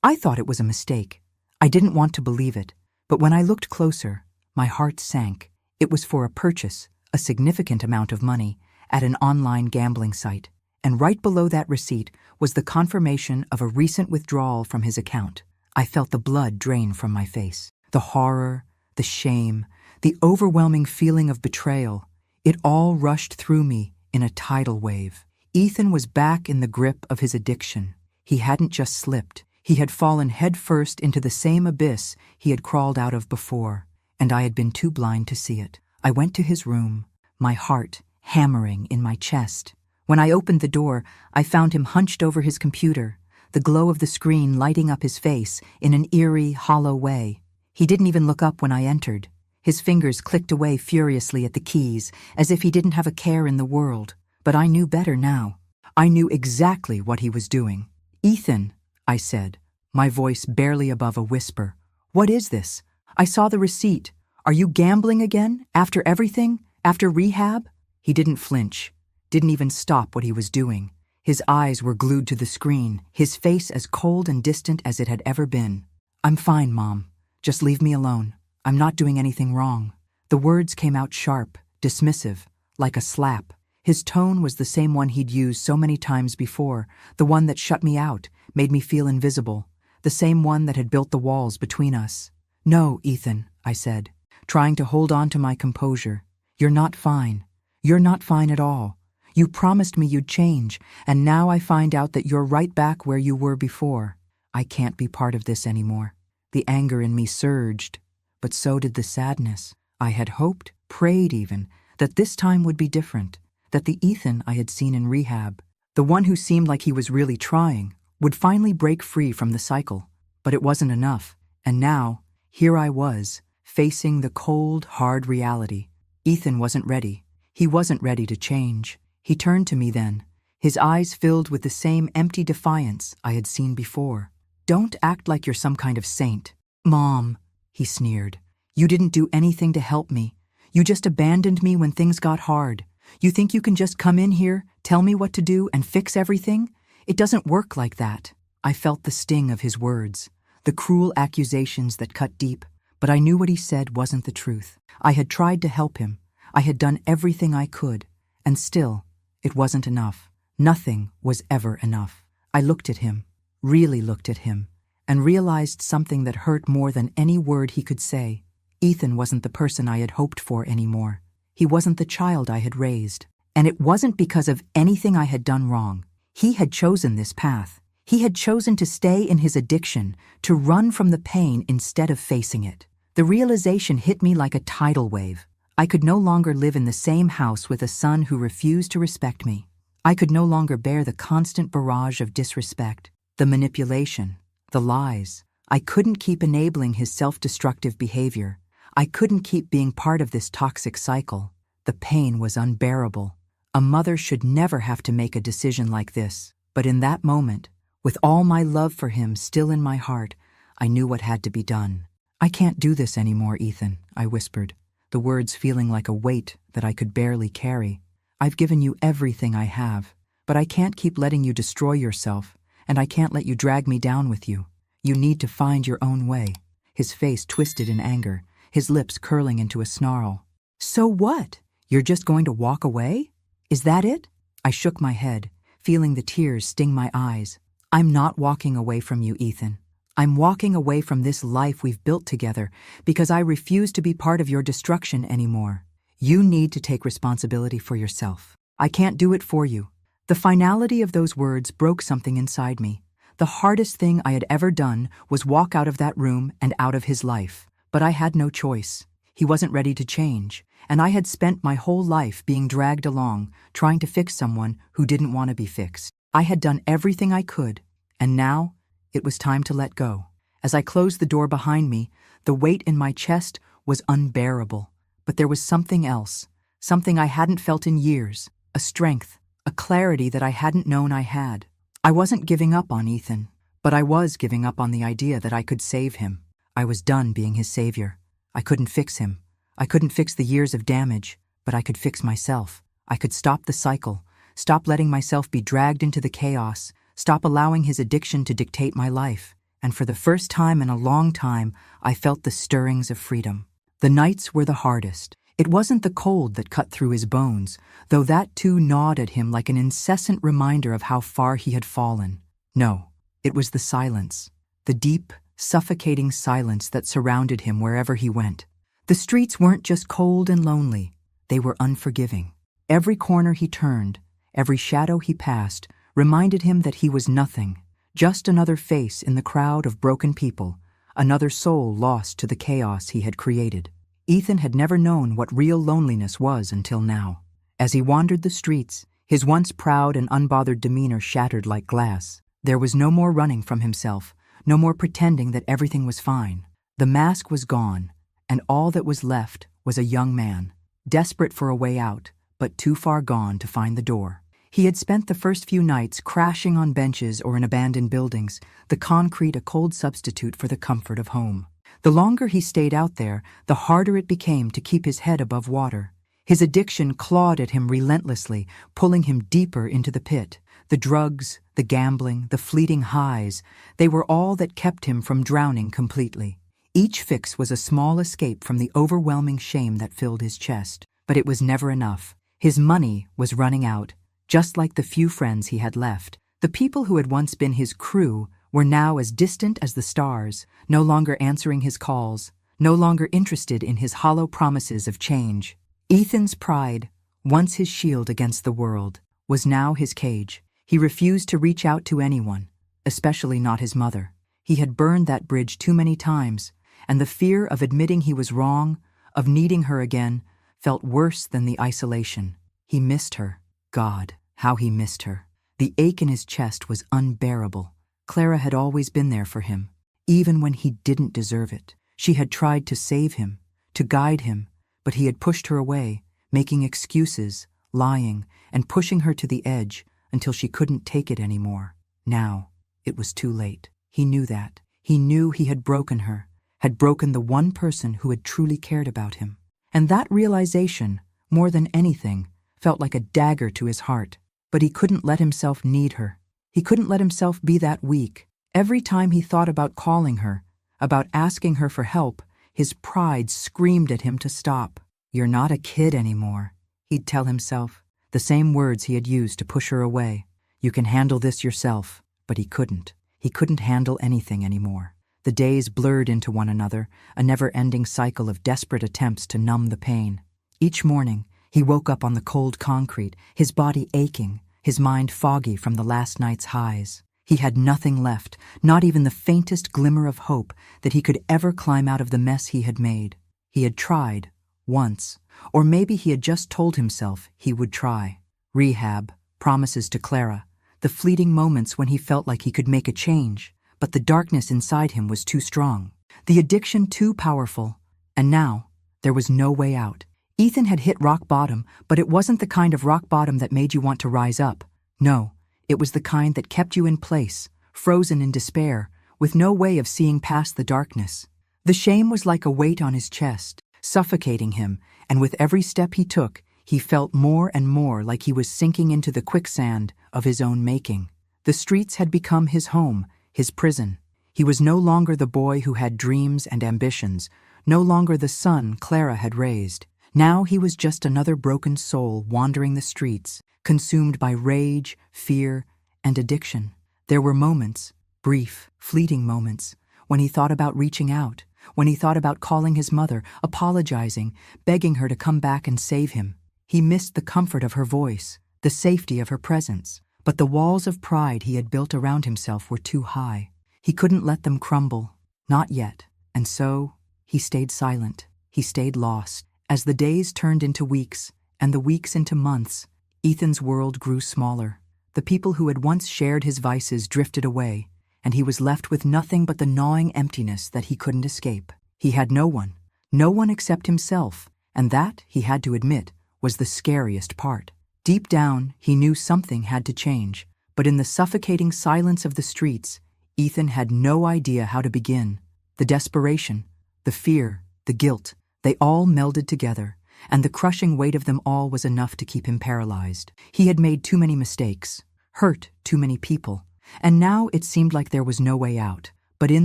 I thought it was a mistake. I didn't want to believe it, but when I looked closer, my heart sank. It was for a purchase, a significant amount of money, at an online gambling site. And right below that receipt was the confirmation of a recent withdrawal from his account. I felt the blood drain from my face. The horror, the shame, the overwhelming feeling of betrayal, it all rushed through me in a tidal wave. Ethan was back in the grip of his addiction. He hadn't just slipped. He had fallen headfirst into the same abyss he had crawled out of before, and I had been too blind to see it. I went to his room, my heart hammering in my chest. When I opened the door, I found him hunched over his computer, the glow of the screen lighting up his face in an eerie, hollow way. He didn't even look up when I entered. His fingers clicked away furiously at the keys, as if he didn't have a care in the world. But I knew better now. I knew exactly what he was doing. "Ethan," I said, my voice barely above a whisper, "what is this? I saw the receipt. Are you gambling again? After everything? After rehab?" He didn't flinch, didn't even stop what he was doing. His eyes were glued to the screen, his face as cold and distant as it had ever been. "I'm fine, Mom. Just leave me alone. I'm not doing anything wrong." The words came out sharp, dismissive, like a slap. His tone was the same one he'd used so many times before, the one that shut me out, made me feel invisible, the same one that had built the walls between us. "No, Ethan," I said, trying to hold on to my composure. "You're not fine. You're not fine at all. You promised me you'd change, and now I find out that you're right back where you were before. I can't be part of this anymore." The anger in me surged, but so did the sadness. I had hoped, prayed even, that this time would be different, that the Ethan I had seen in rehab, the one who seemed like he was really trying, would finally break free from the cycle. But it wasn't enough, and now, here I was, facing the cold, hard reality. Ethan wasn't ready. He wasn't ready to change. He turned to me then, his eyes filled with the same empty defiance I had seen before. "Don't act like you're some kind of saint." "Mom," he sneered, "you didn't do anything to help me. You just abandoned me when things got hard. You think you can just come in here, tell me what to do, and fix everything? It doesn't work like that." I felt the sting of his words, the cruel accusations that cut deep, but I knew what he said wasn't the truth. I had tried to help him. I had done everything I could, and still, it wasn't enough. Nothing was ever enough. I looked at him, really looked at him, and realized something that hurt more than any word he could say. Ethan wasn't the person I had hoped for anymore. He wasn't the child I had raised. And it wasn't because of anything I had done wrong. He had chosen this path. He had chosen to stay in his addiction, to run from the pain instead of facing it. The realization hit me like a tidal wave. I could no longer live in the same house with a son who refused to respect me. I could no longer bear the constant barrage of disrespect, the manipulation, the lies. I couldn't keep enabling his self-destructive behavior. I couldn't keep being part of this toxic cycle. The pain was unbearable. A mother should never have to make a decision like this. But in that moment, with all my love for him still in my heart, I knew what had to be done. "I can't do this anymore, Ethan," I whispered, the words feeling like a weight that I could barely carry. "I've given you everything I have, but I can't keep letting you destroy yourself, and I can't let you drag me down with you. You need to find your own way." His face twisted in anger, his lips curling into a snarl. "So what? You're just going to walk away? Is that it?" I shook my head, feeling the tears sting my eyes. "I'm not walking away from you, Ethan. I'm walking away from this life we've built together because I refuse to be part of your destruction anymore. You need to take responsibility for yourself. I can't do it for you." The finality of those words broke something inside me. The hardest thing I had ever done was walk out of that room and out of his life. But I had no choice. He wasn't ready to change, and I had spent my whole life being dragged along, trying to fix someone who didn't want to be fixed. I had done everything I could, and now it was time to let go. As I closed the door behind me, the weight in my chest was unbearable. But there was something else, something I hadn't felt in years, a strength, a clarity that I hadn't known I had. I wasn't giving up on Ethan, but I was giving up on the idea that I could save him. I was done being his savior. I couldn't fix him. I couldn't fix the years of damage, but I could fix myself. I could stop the cycle, stop letting myself be dragged into the chaos, stop allowing his addiction to dictate my life. And for the first time in a long time, I felt the stirrings of freedom. The nights were the hardest. It wasn't the cold that cut through his bones, though that too gnawed at him like an incessant reminder of how far he had fallen. No, it was the silence, the deep, suffocating silence that surrounded him wherever he went. The streets weren't just cold and lonely, they were unforgiving. Every corner he turned, every shadow he passed, reminded him that he was nothing, just another face in the crowd of broken people, another soul lost to the chaos he had created. Ethan had never known what real loneliness was until now. As he wandered the streets, his once proud and unbothered demeanor shattered like glass. There was no more running from himself, no more pretending that everything was fine. The mask was gone, and all that was left was a young man, desperate for a way out, but too far gone to find the door. He had spent the first few nights crashing on benches or in abandoned buildings, the concrete a cold substitute for the comfort of home. The longer he stayed out there, the harder it became to keep his head above water. His addiction clawed at him relentlessly, pulling him deeper into the pit. The drugs, the gambling, the fleeting highs, they were all that kept him from drowning completely. Each fix was a small escape from the overwhelming shame that filled his chest. But it was never enough. His money was running out, just like the few friends he had left. The people who had once been his crew were now as distant as the stars, no longer answering his calls, no longer interested in his hollow promises of change. Ethan's pride, once his shield against the world, was now his cage. He refused to reach out to anyone, especially not his mother. He had burned that bridge too many times, and the fear of admitting he was wrong, of needing her again, felt worse than the isolation. He missed her. God, how he missed her. The ache in his chest was unbearable. Clara had always been there for him, even when he didn't deserve it. She had tried to save him, to guide him, but he had pushed her away, making excuses, lying, and pushing her to the edge until she couldn't take it anymore. Now, it was too late. He knew that. He knew he had broken her, had broken the one person who had truly cared about him. And that realization, more than anything, felt like a dagger to his heart. But he couldn't let himself need her. He couldn't let himself be that weak. Every time he thought about calling her, about asking her for help, his pride screamed at him to stop. "You're not a kid anymore," he'd tell himself, the same words he had used to push her away. "You can handle this yourself." But he couldn't. He couldn't handle anything anymore. The days blurred into one another, a never-ending cycle of desperate attempts to numb the pain. Each morning, he woke up on the cold concrete, his body aching, his mind foggy from the last night's highs. He had nothing left, not even the faintest glimmer of hope that he could ever climb out of the mess he had made. He had tried, once, or maybe he had just told himself he would try. Rehab, promises to Clara, the fleeting moments when he felt like he could make a change, but the darkness inside him was too strong, the addiction too powerful, and now there was no way out. Ethan had hit rock bottom, but it wasn't the kind of rock bottom that made you want to rise up. No, it was the kind that kept you in place, frozen in despair, with no way of seeing past the darkness. The shame was like a weight on his chest, suffocating him, and with every step he took, he felt more and more like he was sinking into the quicksand of his own making. The streets had become his home, his prison. He was no longer the boy who had dreams and ambitions, no longer the son Clara had raised. Now he was just another broken soul wandering the streets, consumed by rage, fear, and addiction. There were moments, brief, fleeting moments, when he thought about reaching out, when he thought about calling his mother, apologizing, begging her to come back and save him. He missed the comfort of her voice, the safety of her presence, but the walls of pride he had built around himself were too high. He couldn't let them crumble, not yet, and so he stayed silent. He stayed lost. As the days turned into weeks, and the weeks into months, Ethan's world grew smaller. The people who had once shared his vices drifted away, and he was left with nothing but the gnawing emptiness that he couldn't escape. He had no one except himself, and that, he had to admit, was the scariest part. Deep down, he knew something had to change, but in the suffocating silence of the streets, Ethan had no idea how to begin. The desperation, the fear, the guilt, they all melded together, and the crushing weight of them all was enough to keep him paralyzed. He had made too many mistakes, hurt too many people, and now it seemed like there was no way out. But in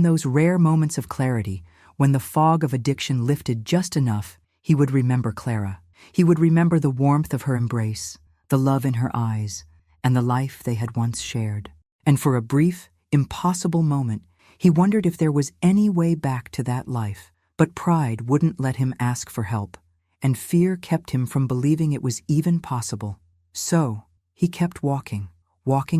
those rare moments of clarity, when the fog of addiction lifted just enough, he would remember Clara. He would remember the warmth of her embrace, the love in her eyes, and the life they had once shared. And for a brief, impossible moment, he wondered if there was any way back to that life. But pride wouldn't let him ask for help, and fear kept him from believing it was even possible. So, he kept walking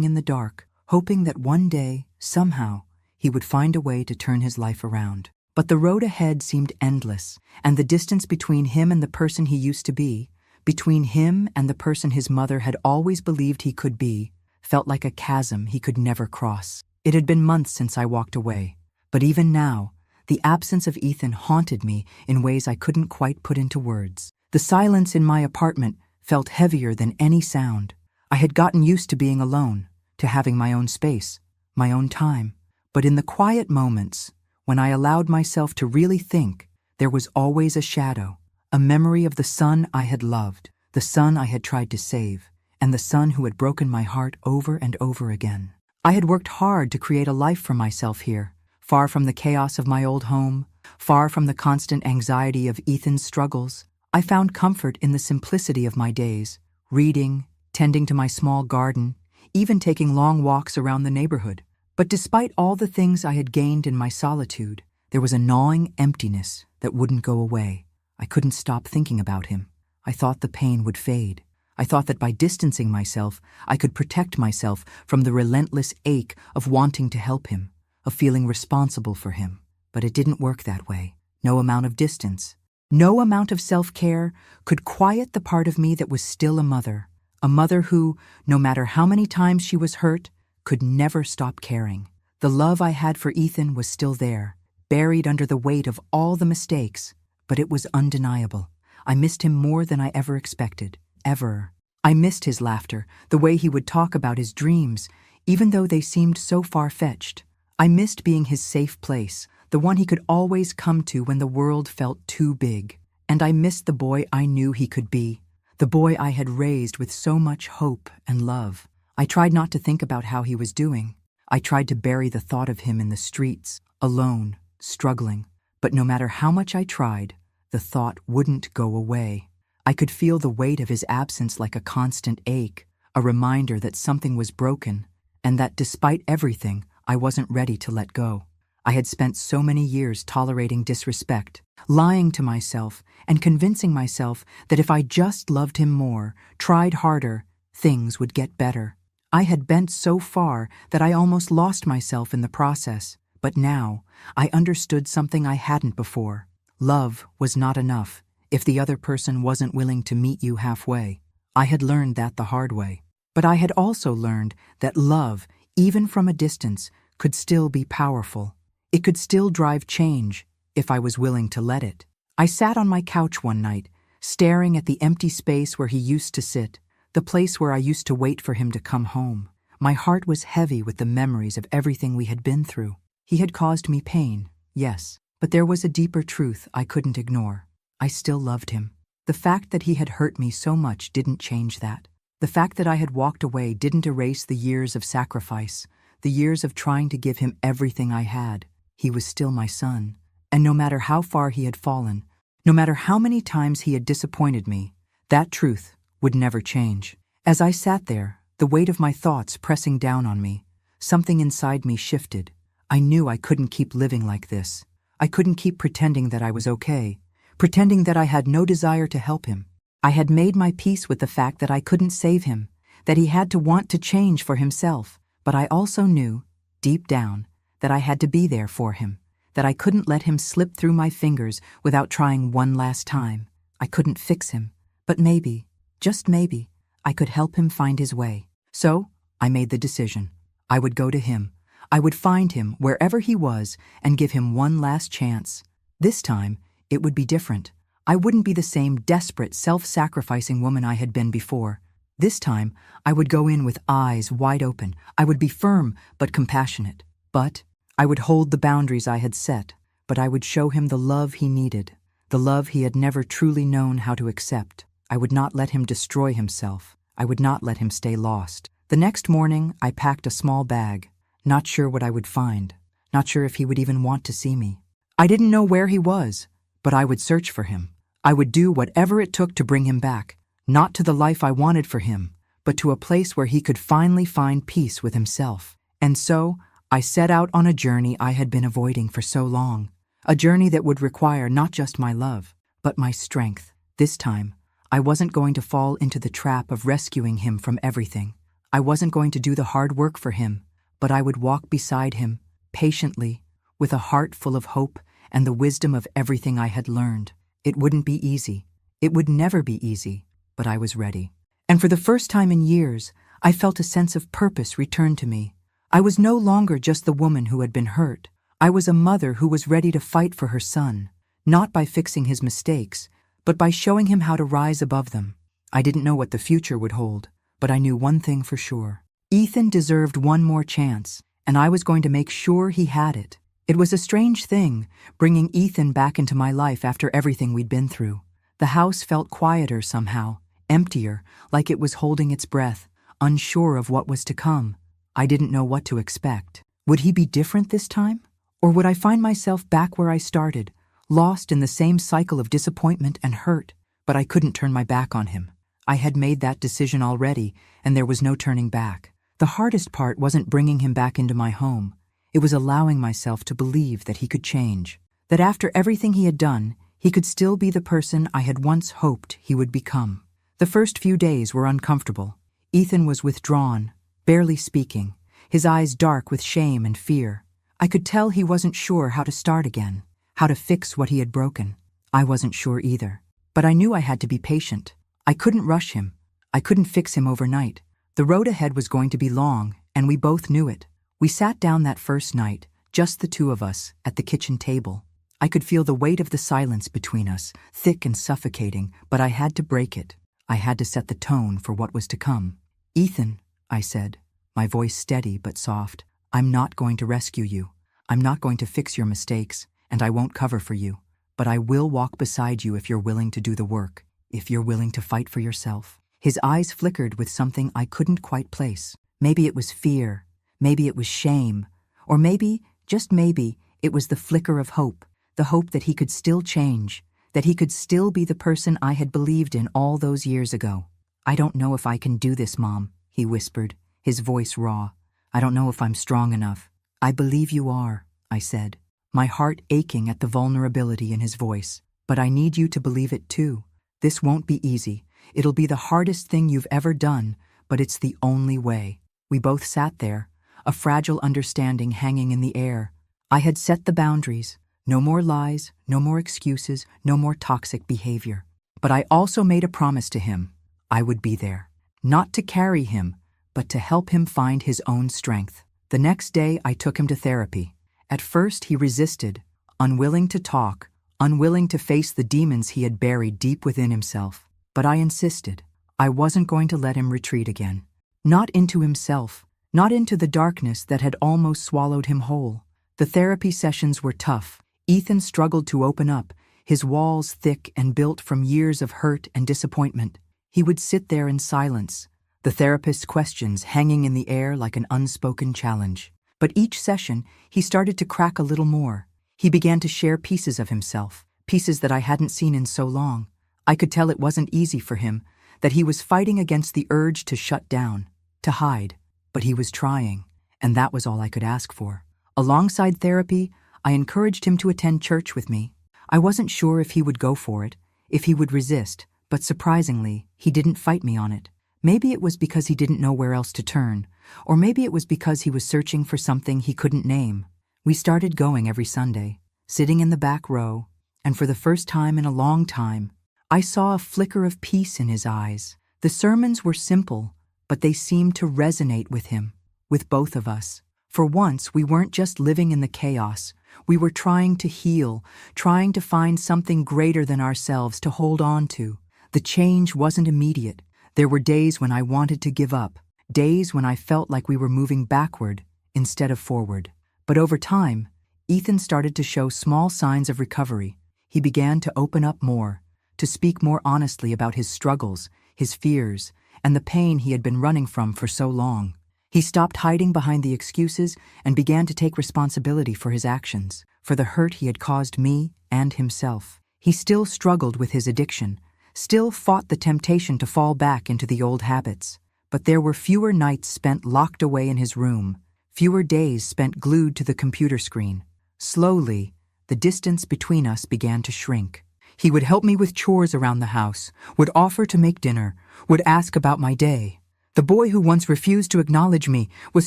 in the dark, hoping that one day, somehow, he would find a way to turn his life around. But the road ahead seemed endless, and the distance between him and the person he used to be, between him and the person his mother had always believed he could be, felt like a chasm he could never cross. It had been months since I walked away, but even now, the absence of Ethan haunted me in ways I couldn't quite put into words. The silence in my apartment felt heavier than any sound. I had gotten used to being alone, to having my own space, my own time. But in the quiet moments, when I allowed myself to really think, there was always a shadow, a memory of the son I had loved, the son I had tried to save, and the son who had broken my heart over and over again. I had worked hard to create a life for myself here, far from the chaos of my old home, far from the constant anxiety of Ethan's struggles. I found comfort in the simplicity of my days, reading, tending to my small garden, even taking long walks around the neighborhood. But despite all the things I had gained in my solitude, there was a gnawing emptiness that wouldn't go away. I couldn't stop thinking about him. I thought the pain would fade. I thought that by distancing myself, I could protect myself from the relentless ache of wanting to help him, of feeling responsible for him. But it didn't work that way. No amount of distance, no amount of self-care could quiet the part of me that was still a mother who, no matter how many times she was hurt, could never stop caring. The love I had for Ethan was still there, buried under the weight of all the mistakes, but it was undeniable. I missed him more than I ever expected. Ever. I missed his laughter, the way he would talk about his dreams, even though they seemed so far-fetched. I missed being his safe place, the one he could always come to when the world felt too big. And I missed the boy I knew he could be, the boy I had raised with so much hope and love. I tried not to think about how he was doing. I tried to bury the thought of him in the streets, alone, struggling. But no matter how much I tried, the thought wouldn't go away. I could feel the weight of his absence like a constant ache, a reminder that something was broken, and that despite everything, I wasn't ready to let go. I had spent so many years tolerating disrespect, lying to myself, and convincing myself that if I just loved him more, tried harder, things would get better. I had bent so far that I almost lost myself in the process, but now I understood something I hadn't before. Love was not enough if the other person wasn't willing to meet you halfway. I had learned that the hard way. But I had also learned that love, even from a distance, could still be powerful. It could still drive change if I was willing to let it. I sat on my couch one night, staring at the empty space where he used to sit, the place where I used to wait for him to come home. My heart was heavy with the memories of everything we had been through. He had caused me pain, yes, but there was a deeper truth I couldn't ignore. I still loved him. The fact that he had hurt me so much didn't change that. The fact that I had walked away didn't erase the years of sacrifice, the years of trying to give him everything I had. He was still my son, and no matter how far he had fallen, no matter how many times he had disappointed me, that truth would never change. As I sat there, the weight of my thoughts pressing down on me, something inside me shifted. I knew I couldn't keep living like this. I couldn't keep pretending that I was okay, pretending that I had no desire to help him. I had made my peace with the fact that I couldn't save him, that he had to want to change for himself. But I also knew, deep down, that I had to be there for him, that I couldn't let him slip through my fingers without trying one last time. I couldn't fix him, but maybe, just maybe, I could help him find his way. So, I made the decision. I would go to him. I would find him wherever he was and give him one last chance. This time, it would be different. I wouldn't be the same desperate, self-sacrificing woman I had been before. This time, I would go in with eyes wide open. I would be firm but compassionate. But I would hold the boundaries I had set, but I would show him the love he needed, the love he had never truly known how to accept. I would not let him destroy himself. I would not let him stay lost. The next morning, I packed a small bag, not sure what I would find, not sure if he would even want to see me. I didn't know where he was, but I would search for him. I would do whatever it took to bring him back, not to the life I wanted for him, but to a place where he could finally find peace with himself. And so, I set out on a journey I had been avoiding for so long, a journey that would require not just my love, but my strength. This time, I wasn't going to fall into the trap of rescuing him from everything. I wasn't going to do the hard work for him, but I would walk beside him, patiently, with a heart full of hope and the wisdom of everything I had learned. It wouldn't be easy. It would never be easy, but I was ready. And for the first time in years, I felt a sense of purpose return to me. I was no longer just the woman who had been hurt. I was a mother who was ready to fight for her son, not by fixing his mistakes, but by showing him how to rise above them. I didn't know what the future would hold, but I knew one thing for sure. Ethan deserved one more chance, and I was going to make sure he had it. It was a strange thing, bringing Ethan back into my life after everything we'd been through. The house felt quieter somehow, emptier, like it was holding its breath, unsure of what was to come. I didn't know what to expect. Would he be different this time? Or would I find myself back where I started, lost in the same cycle of disappointment and hurt? But I couldn't turn my back on him. I had made that decision already, and there was no turning back. The hardest part wasn't bringing him back into my home. It was allowing myself to believe that he could change, that after everything he had done, He could still be the person I had once hoped he would become. The first few days were uncomfortable. Ethan was withdrawn, barely speaking, his eyes dark with shame and fear. I could tell he wasn't sure how to start again, how to fix what he had broken. I wasn't sure either. But I knew I had to be patient. I couldn't rush him. I couldn't fix him overnight. The road ahead was going to be long, and we both knew it. We sat down that first night, just the two of us, at the kitchen table. I could feel the weight of the silence between us, thick and suffocating, but I had to break it. I had to set the tone for what was to come. "Ethan," I said, my voice steady but soft, "I'm not going to rescue you. I'm not going to fix your mistakes, and I won't cover for you. But I will walk beside you if you're willing to do the work, if you're willing to fight for yourself." His eyes flickered with something I couldn't quite place. Maybe it was fear, maybe it was shame, or maybe, just maybe, it was the flicker of hope, the hope that he could still change, that he could still be the person I had believed in all those years ago. "I don't know if I can do this, Mom," he whispered, his voice raw. "I don't know if I'm strong enough." "I believe you are," I said, my heart aching at the vulnerability in his voice. "But I need you to believe it too. This won't be easy. It'll be the hardest thing you've ever done, but it's the only way." We both sat there, a fragile understanding hanging in the air. I had set the boundaries. No more lies, no more excuses, no more toxic behavior. But I also made a promise to him. I would be there. Not to carry him, but to help him find his own strength. The next day, I took him to therapy. At first, he resisted, unwilling to talk, unwilling to face the demons he had buried deep within himself. But I insisted. I wasn't going to let him retreat again. Not into himself, not into the darkness that had almost swallowed him whole. The therapy sessions were tough. Ethan struggled to open up, his walls thick and built from years of hurt and disappointment. He would sit there in silence, the therapist's questions hanging in the air like an unspoken challenge. But each session, he started to crack a little more. He began to share pieces of himself, pieces that I hadn't seen in so long. I could tell it wasn't easy for him, that he was fighting against the urge to shut down, to hide. But he was trying, and that was all I could ask for. Alongside therapy, I encouraged him to attend church with me. I wasn't sure if he would go for it, if he would resist, but surprisingly, he didn't fight me on it. Maybe it was because he didn't know where else to turn, or maybe it was because he was searching for something he couldn't name. We started going every Sunday, sitting in the back row, and for the first time in a long time, I saw a flicker of peace in his eyes. The sermons were simple, but they seemed to resonate with him, with both of us. For once, we weren't just living in the chaos. We were trying to heal, trying to find something greater than ourselves to hold on to. The change wasn't immediate. There were days when I wanted to give up, days when I felt like we were moving backward instead of forward. But over time, Ethan started to show small signs of recovery. He began to open up more, to speak more honestly about his struggles, his fears, and the pain he had been running from for so long. He stopped hiding behind the excuses and began to take responsibility for his actions, for the hurt he had caused me and himself. He still struggled with his addiction, still fought the temptation to fall back into the old habits. But there were fewer nights spent locked away in his room, fewer days spent glued to the computer screen. Slowly, the distance between us began to shrink. He would help me with chores around the house, would offer to make dinner, would ask about my day. The boy who once refused to acknowledge me was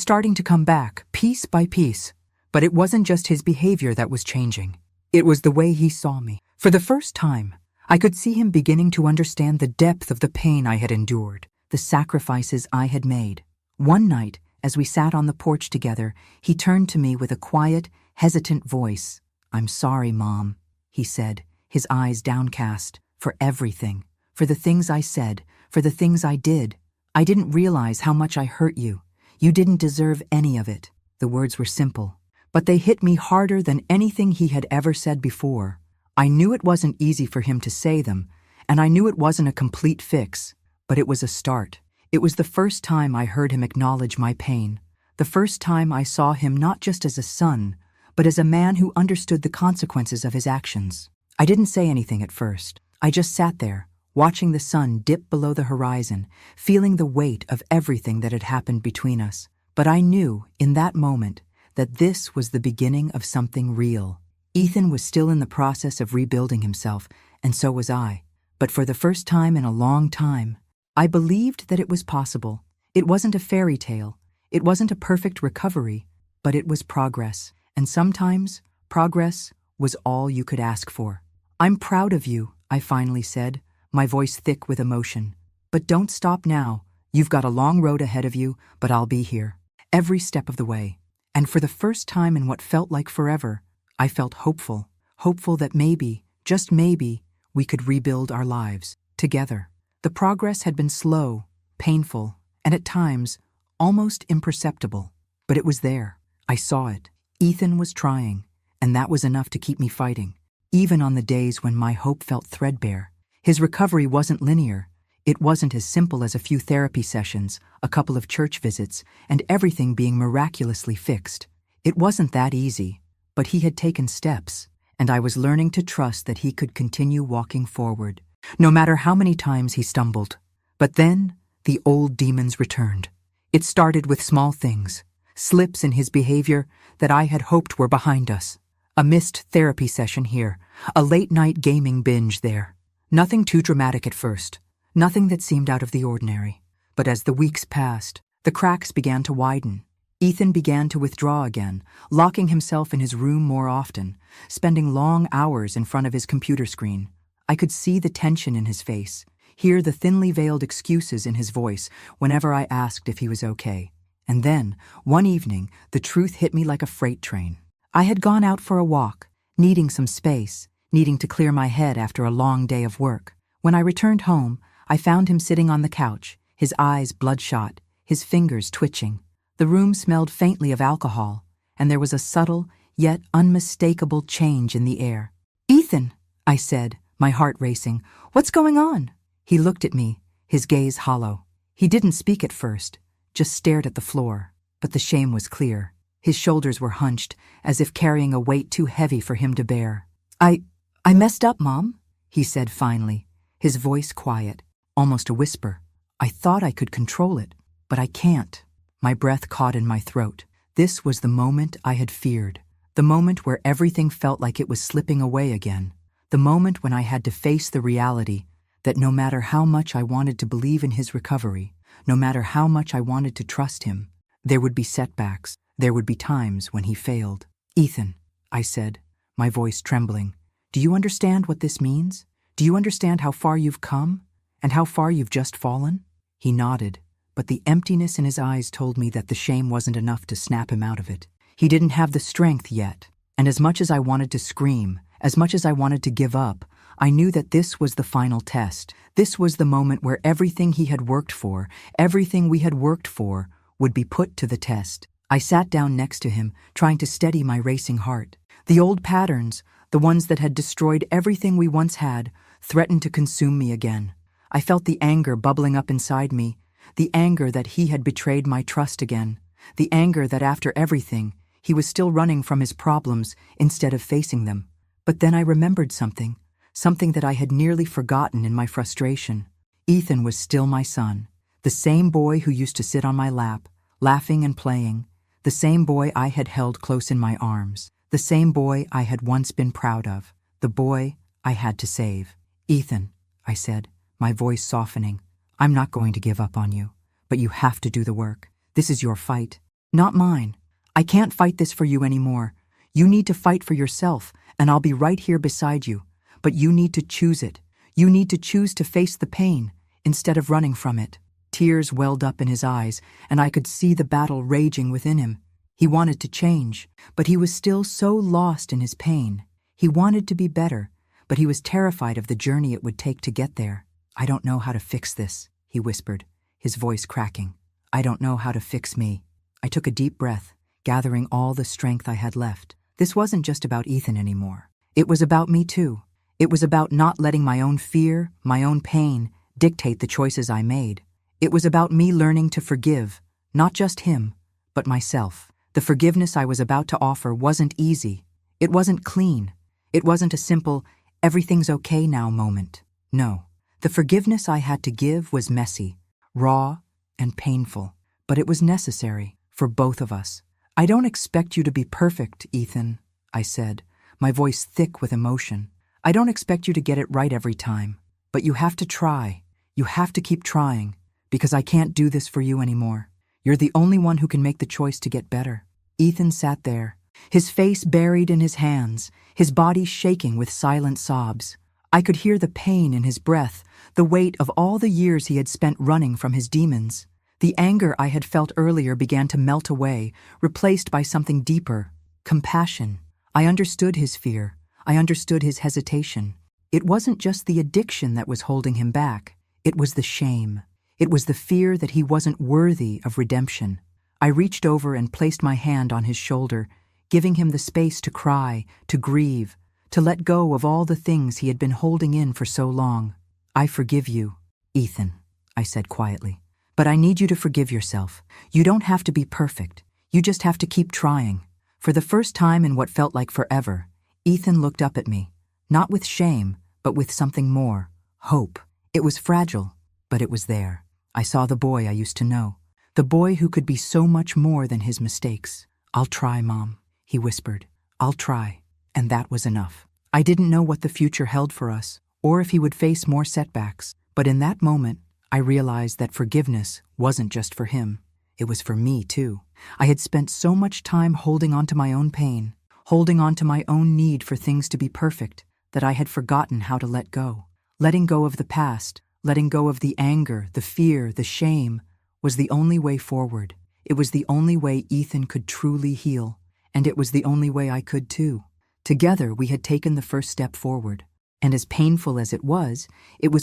starting to come back, piece by piece. But it wasn't just his behavior that was changing. It was the way he saw me. For the first time, I could see him beginning to understand the depth of the pain I had endured, the sacrifices I had made. One night, as we sat on the porch together, he turned to me with a quiet, hesitant voice. "I'm sorry, Mom," he said, his eyes downcast, "for everything, for the things I said, for the things I did. I didn't realize how much I hurt you. You didn't deserve any of it." The words were simple, but they hit me harder than anything he had ever said before. I knew it wasn't easy for him to say them, and I knew it wasn't a complete fix, but it was a start. It was the first time I heard him acknowledge my pain, the first time I saw him not just as a son, but as a man who understood the consequences of his actions. I didn't say anything at first. I just sat there, watching the sun dip below the horizon, feeling the weight of everything that had happened between us. But I knew, in that moment, that this was the beginning of something real. Ethan was still in the process of rebuilding himself, and so was I. But for the first time in a long time, I believed that it was possible. It wasn't a fairy tale. It wasn't a perfect recovery, but it was progress. And sometimes, progress was all you could ask for. "I'm proud of you," I finally said, my voice thick with emotion. "But don't stop now. You've got a long road ahead of you, but I'll be here, every step of the way." And for the first time in what felt like forever, I felt hopeful. Hopeful that maybe, just maybe, we could rebuild our lives together. The progress had been slow, painful, and at times, almost imperceptible. But it was there. I saw it. Ethan was trying, and that was enough to keep me fighting, even on the days when my hope felt threadbare. His recovery wasn't linear. It wasn't as simple as a few therapy sessions, a couple of church visits, and everything being miraculously fixed. It wasn't that easy, but he had taken steps, and I was learning to trust that he could continue walking forward, no matter how many times he stumbled. But then, the old demons returned. It started with small things, slips in his behavior that I had hoped were behind us. A missed therapy session here, a late-night gaming binge there. Nothing too dramatic at first, nothing that seemed out of the ordinary. But as the weeks passed, the cracks began to widen. Ethan began to withdraw again, locking himself in his room more often, spending long hours in front of his computer screen. I could see the tension in his face, hear the thinly veiled excuses in his voice whenever I asked if he was okay. And then, one evening, the truth hit me like a freight train. I had gone out for a walk, needing some space, needing to clear my head after a long day of work. When I returned home, I found him sitting on the couch, his eyes bloodshot, his fingers twitching. The room smelled faintly of alcohol, and there was a subtle, yet unmistakable change in the air. "Ethan," I said, my heart racing, "what's going on?" He looked at me, his gaze hollow. He didn't speak at first, just stared at the floor. But the shame was clear. His shoulders were hunched, as if carrying a weight too heavy for him to bear. I messed up, Mom," he said finally, his voice quiet, almost a whisper. I thought I could control it, but I can't. My breath caught in my throat. This was the moment I had feared. The moment where everything felt like it was slipping away again. The moment when I had to face the reality that no matter how much I wanted to believe in his recovery, no matter how much I wanted to trust him, there would be setbacks. There would be times when he failed. "Ethan," I said, my voice trembling, "do you understand what this means? Do you understand how far you've come? And how far you've just fallen?" He nodded, but the emptiness in his eyes told me that the shame wasn't enough to snap him out of it. He didn't have the strength yet, and as much as I wanted to scream, as much as I wanted to give up, I knew that this was the final test. This was the moment where everything he had worked for, everything we had worked for, would be put to the test. I sat down next to him, trying to steady my racing heart. The old patterns, the ones that had destroyed everything we once had, threatened to consume me again. I felt the anger bubbling up inside me, the anger that he had betrayed my trust again, the anger that after everything, he was still running from his problems instead of facing them. But then I remembered something that I had nearly forgotten in my frustration. Ethan was still my son, the same boy who used to sit on my lap, laughing and playing, the same boy I had held close in my arms, the same boy I had once been proud of, the boy I had to save. "Ethan," I said, my voice softening, "I'm not going to give up on you, but you have to do the work. This is your fight, not mine. I can't fight this for you anymore. You need to fight for yourself, and I'll be right here beside you. But you need to choose it. You need to choose to face the pain instead of running from it." Tears welled up in his eyes, and I could see the battle raging within him. He wanted to change, but he was still so lost in his pain. He wanted to be better, but he was terrified of the journey it would take to get there. "I don't know how to fix this," he whispered, his voice cracking. "I don't know how to fix me." I took a deep breath, gathering all the strength I had left. This wasn't just about Ethan anymore. It was about me too. It was about not letting my own fear, my own pain, dictate the choices I made. It was about me learning to forgive, not just him, but myself. The forgiveness I was about to offer wasn't easy. It wasn't clean. It wasn't a simple, everything's okay now moment. No, the forgiveness I had to give was messy, raw, and painful, but it was necessary for both of us. "I don't expect you to be perfect, Ethan," I said, my voice thick with emotion. "I don't expect you to get it right every time, but you have to try. You have to keep trying, because I can't do this for you anymore. You're the only one who can make the choice to get better." Ethan sat there, his face buried in his hands, his body shaking with silent sobs. I could hear the pain in his breath, the weight of all the years he had spent running from his demons. The anger I had felt earlier began to melt away, replaced by something deeper: compassion. I understood his fear. I understood his hesitation. It wasn't just the addiction that was holding him back. It was the shame. It was the fear that he wasn't worthy of redemption. I reached over and placed my hand on his shoulder, giving him the space to cry, to grieve, to let go of all the things he had been holding in for so long. "I forgive you, Ethan," I said quietly. "But I need you to forgive yourself. You don't have to be perfect. You just have to keep trying." For the first time in what felt like forever, Ethan looked up at me, not with shame, but with something more: hope. It was fragile, but it was there. I saw the boy I used to know, the boy who could be so much more than his mistakes. "I'll try, Mom," he whispered. "I'll try." And that was enough. I didn't know what the future held for us, or if he would face more setbacks, but in that moment, I realized that forgiveness wasn't just for him. It was for me, too. I had spent so much time holding on to my own pain, holding on to my own need for things to be perfect, that I had forgotten how to let go. Letting go of the past, letting go of the anger, the fear, the shame, was the only way forward. It was the only way Ethan could truly heal, and it was the only way I could too. Together, we had taken the first step forward. And as painful as it was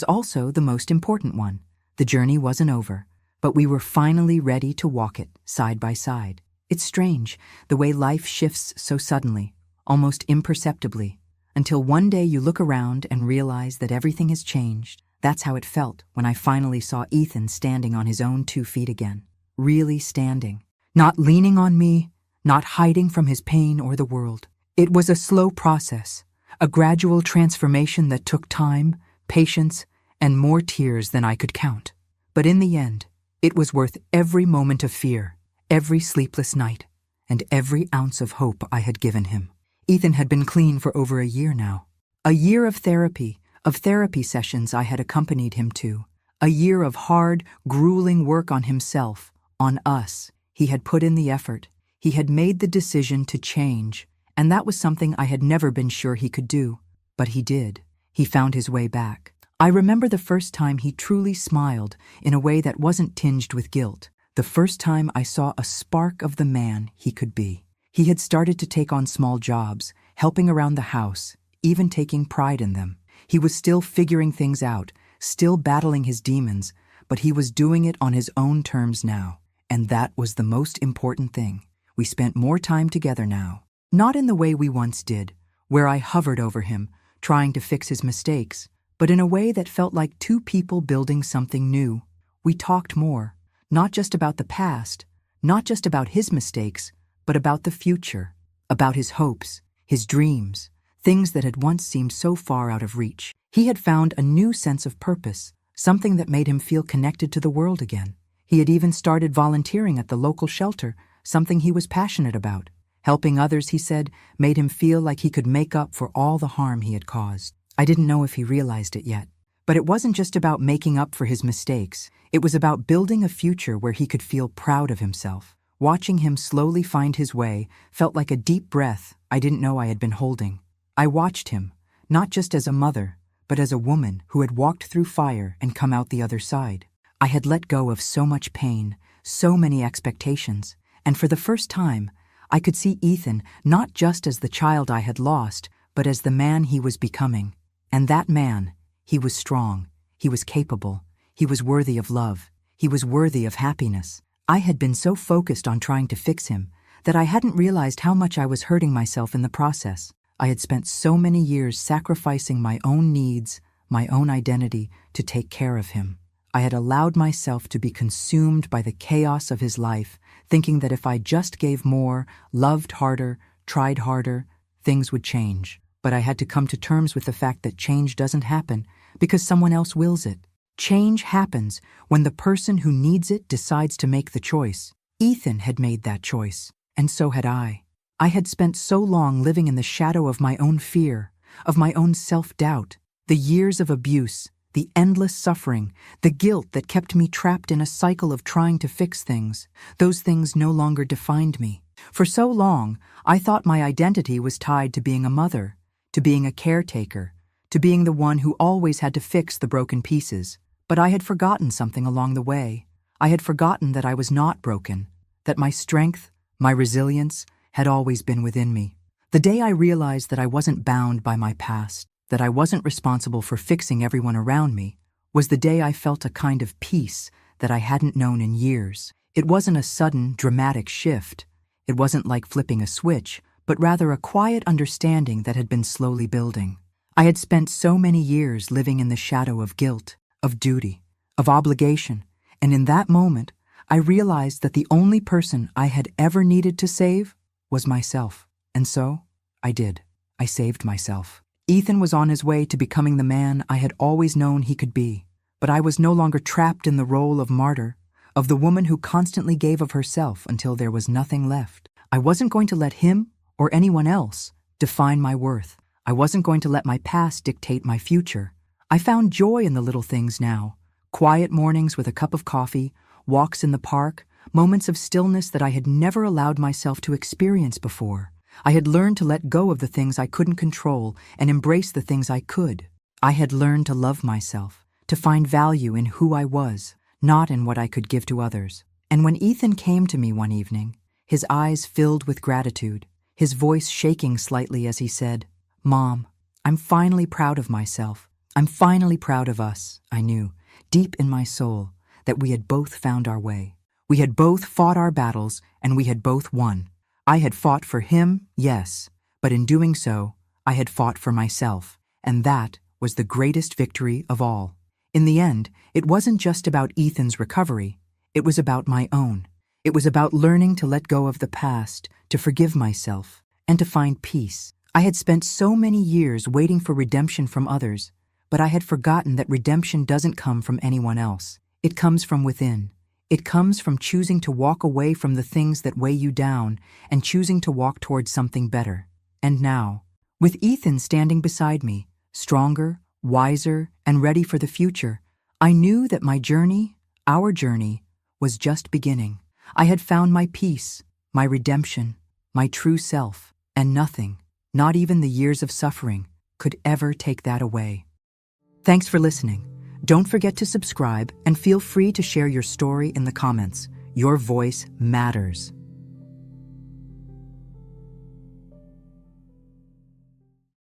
also the most important one. The journey wasn't over, but we were finally ready to walk it side by side. It's strange, the way life shifts so suddenly, almost imperceptibly, until one day you look around and realize that everything has changed. That's how it felt when I finally saw Ethan standing on his own 2 feet again. Really standing. Not leaning on me, not hiding from his pain or the world. It was a slow process, a gradual transformation that took time, patience, and more tears than I could count. But in the end, it was worth every moment of fear, every sleepless night, and every ounce of hope I had given him. Ethan had been clean for over a year now. A year of therapy sessions I had accompanied him to. A year of hard, grueling work on himself, on us. He had put in the effort. He had made the decision to change, and that was something I had never been sure he could do. But he did. He found his way back. I remember the first time he truly smiled in a way that wasn't tinged with guilt. The first time I saw a spark of the man he could be. He had started to take on small jobs, helping around the house, even taking pride in them. He was still figuring things out, still battling his demons, but he was doing it on his own terms now. And that was the most important thing. We spent more time together now. Not in the way we once did, where I hovered over him, trying to fix his mistakes, but in a way that felt like two people building something new. We talked more, not just about the past, not just about his mistakes, but about the future, about his hopes, his dreams, things that had once seemed so far out of reach. He had found a new sense of purpose, something that made him feel connected to the world again. He had even started volunteering at the local shelter, something he was passionate about. Helping others, he said, made him feel like he could make up for all the harm he had caused. I didn't know if he realized it yet. But it wasn't just about making up for his mistakes. It was about building a future where he could feel proud of himself. Watching him slowly find his way felt like a deep breath I didn't know I had been holding. I watched him, not just as a mother, but as a woman who had walked through fire and come out the other side. I had let go of so much pain, so many expectations, and for the first time, I could see Ethan not just as the child I had lost, but as the man he was becoming. And that man, he was strong, he was capable, he was worthy of love, he was worthy of happiness. I had been so focused on trying to fix him that I hadn't realized how much I was hurting myself in the process. I had spent so many years sacrificing my own needs, my own identity, to take care of him. I had allowed myself to be consumed by the chaos of his life, thinking that if I just gave more, loved harder, tried harder, things would change. But I had to come to terms with the fact that change doesn't happen because someone else wills it. Change happens when the person who needs it decides to make the choice. Ethan had made that choice, and so had I. I had spent so long living in the shadow of my own fear, of my own self-doubt, the years of abuse, the endless suffering, the guilt that kept me trapped in a cycle of trying to fix things. Those things no longer defined me. For so long, I thought my identity was tied to being a mother, to being a caretaker, to being the one who always had to fix the broken pieces. But I had forgotten something along the way. I had forgotten that I was not broken, that my strength, my resilience, had always been within me. The day I realized that I wasn't bound by my past, that I wasn't responsible for fixing everyone around me, was the day I felt a kind of peace that I hadn't known in years. It wasn't a sudden, dramatic shift. It wasn't like flipping a switch, but rather a quiet understanding that had been slowly building. I had spent so many years living in the shadow of guilt, of duty, of obligation, and in that moment, I realized that the only person I had ever needed to save was myself. And so, I did. I saved myself. Ethan was on his way to becoming the man I had always known he could be, but I was no longer trapped in the role of martyr, of the woman who constantly gave of herself until there was nothing left. I wasn't going to let him, or anyone else, define my worth. I wasn't going to let my past dictate my future. I found joy in the little things now. Quiet mornings with a cup of coffee, walks in the park, moments of stillness that I had never allowed myself to experience before. I had learned to let go of the things I couldn't control and embrace the things I could. I had learned to love myself, to find value in who I was, not in what I could give to others. And when Ethan came to me one evening, his eyes filled with gratitude, his voice shaking slightly as he said, "Mom, I'm finally proud of myself. I'm finally proud of us," I knew, deep in my soul, that we had both found our way. We had both fought our battles, and we had both won. I had fought for him, yes, but in doing so, I had fought for myself, and that was the greatest victory of all. In the end, it wasn't just about Ethan's recovery, it was about my own. It was about learning to let go of the past, to forgive myself, and to find peace. I had spent so many years waiting for redemption from others, but I had forgotten that redemption doesn't come from anyone else. It comes from within. It comes from choosing to walk away from the things that weigh you down and choosing to walk towards something better. And now, with Ethan standing beside me, stronger, wiser, and ready for the future, I knew that my journey, our journey, was just beginning. I had found my peace, my redemption, my true self, and nothing, not even the years of suffering, could ever take that away. Thanks for listening. Don't forget to subscribe and feel free to share your story in the comments. Your voice matters.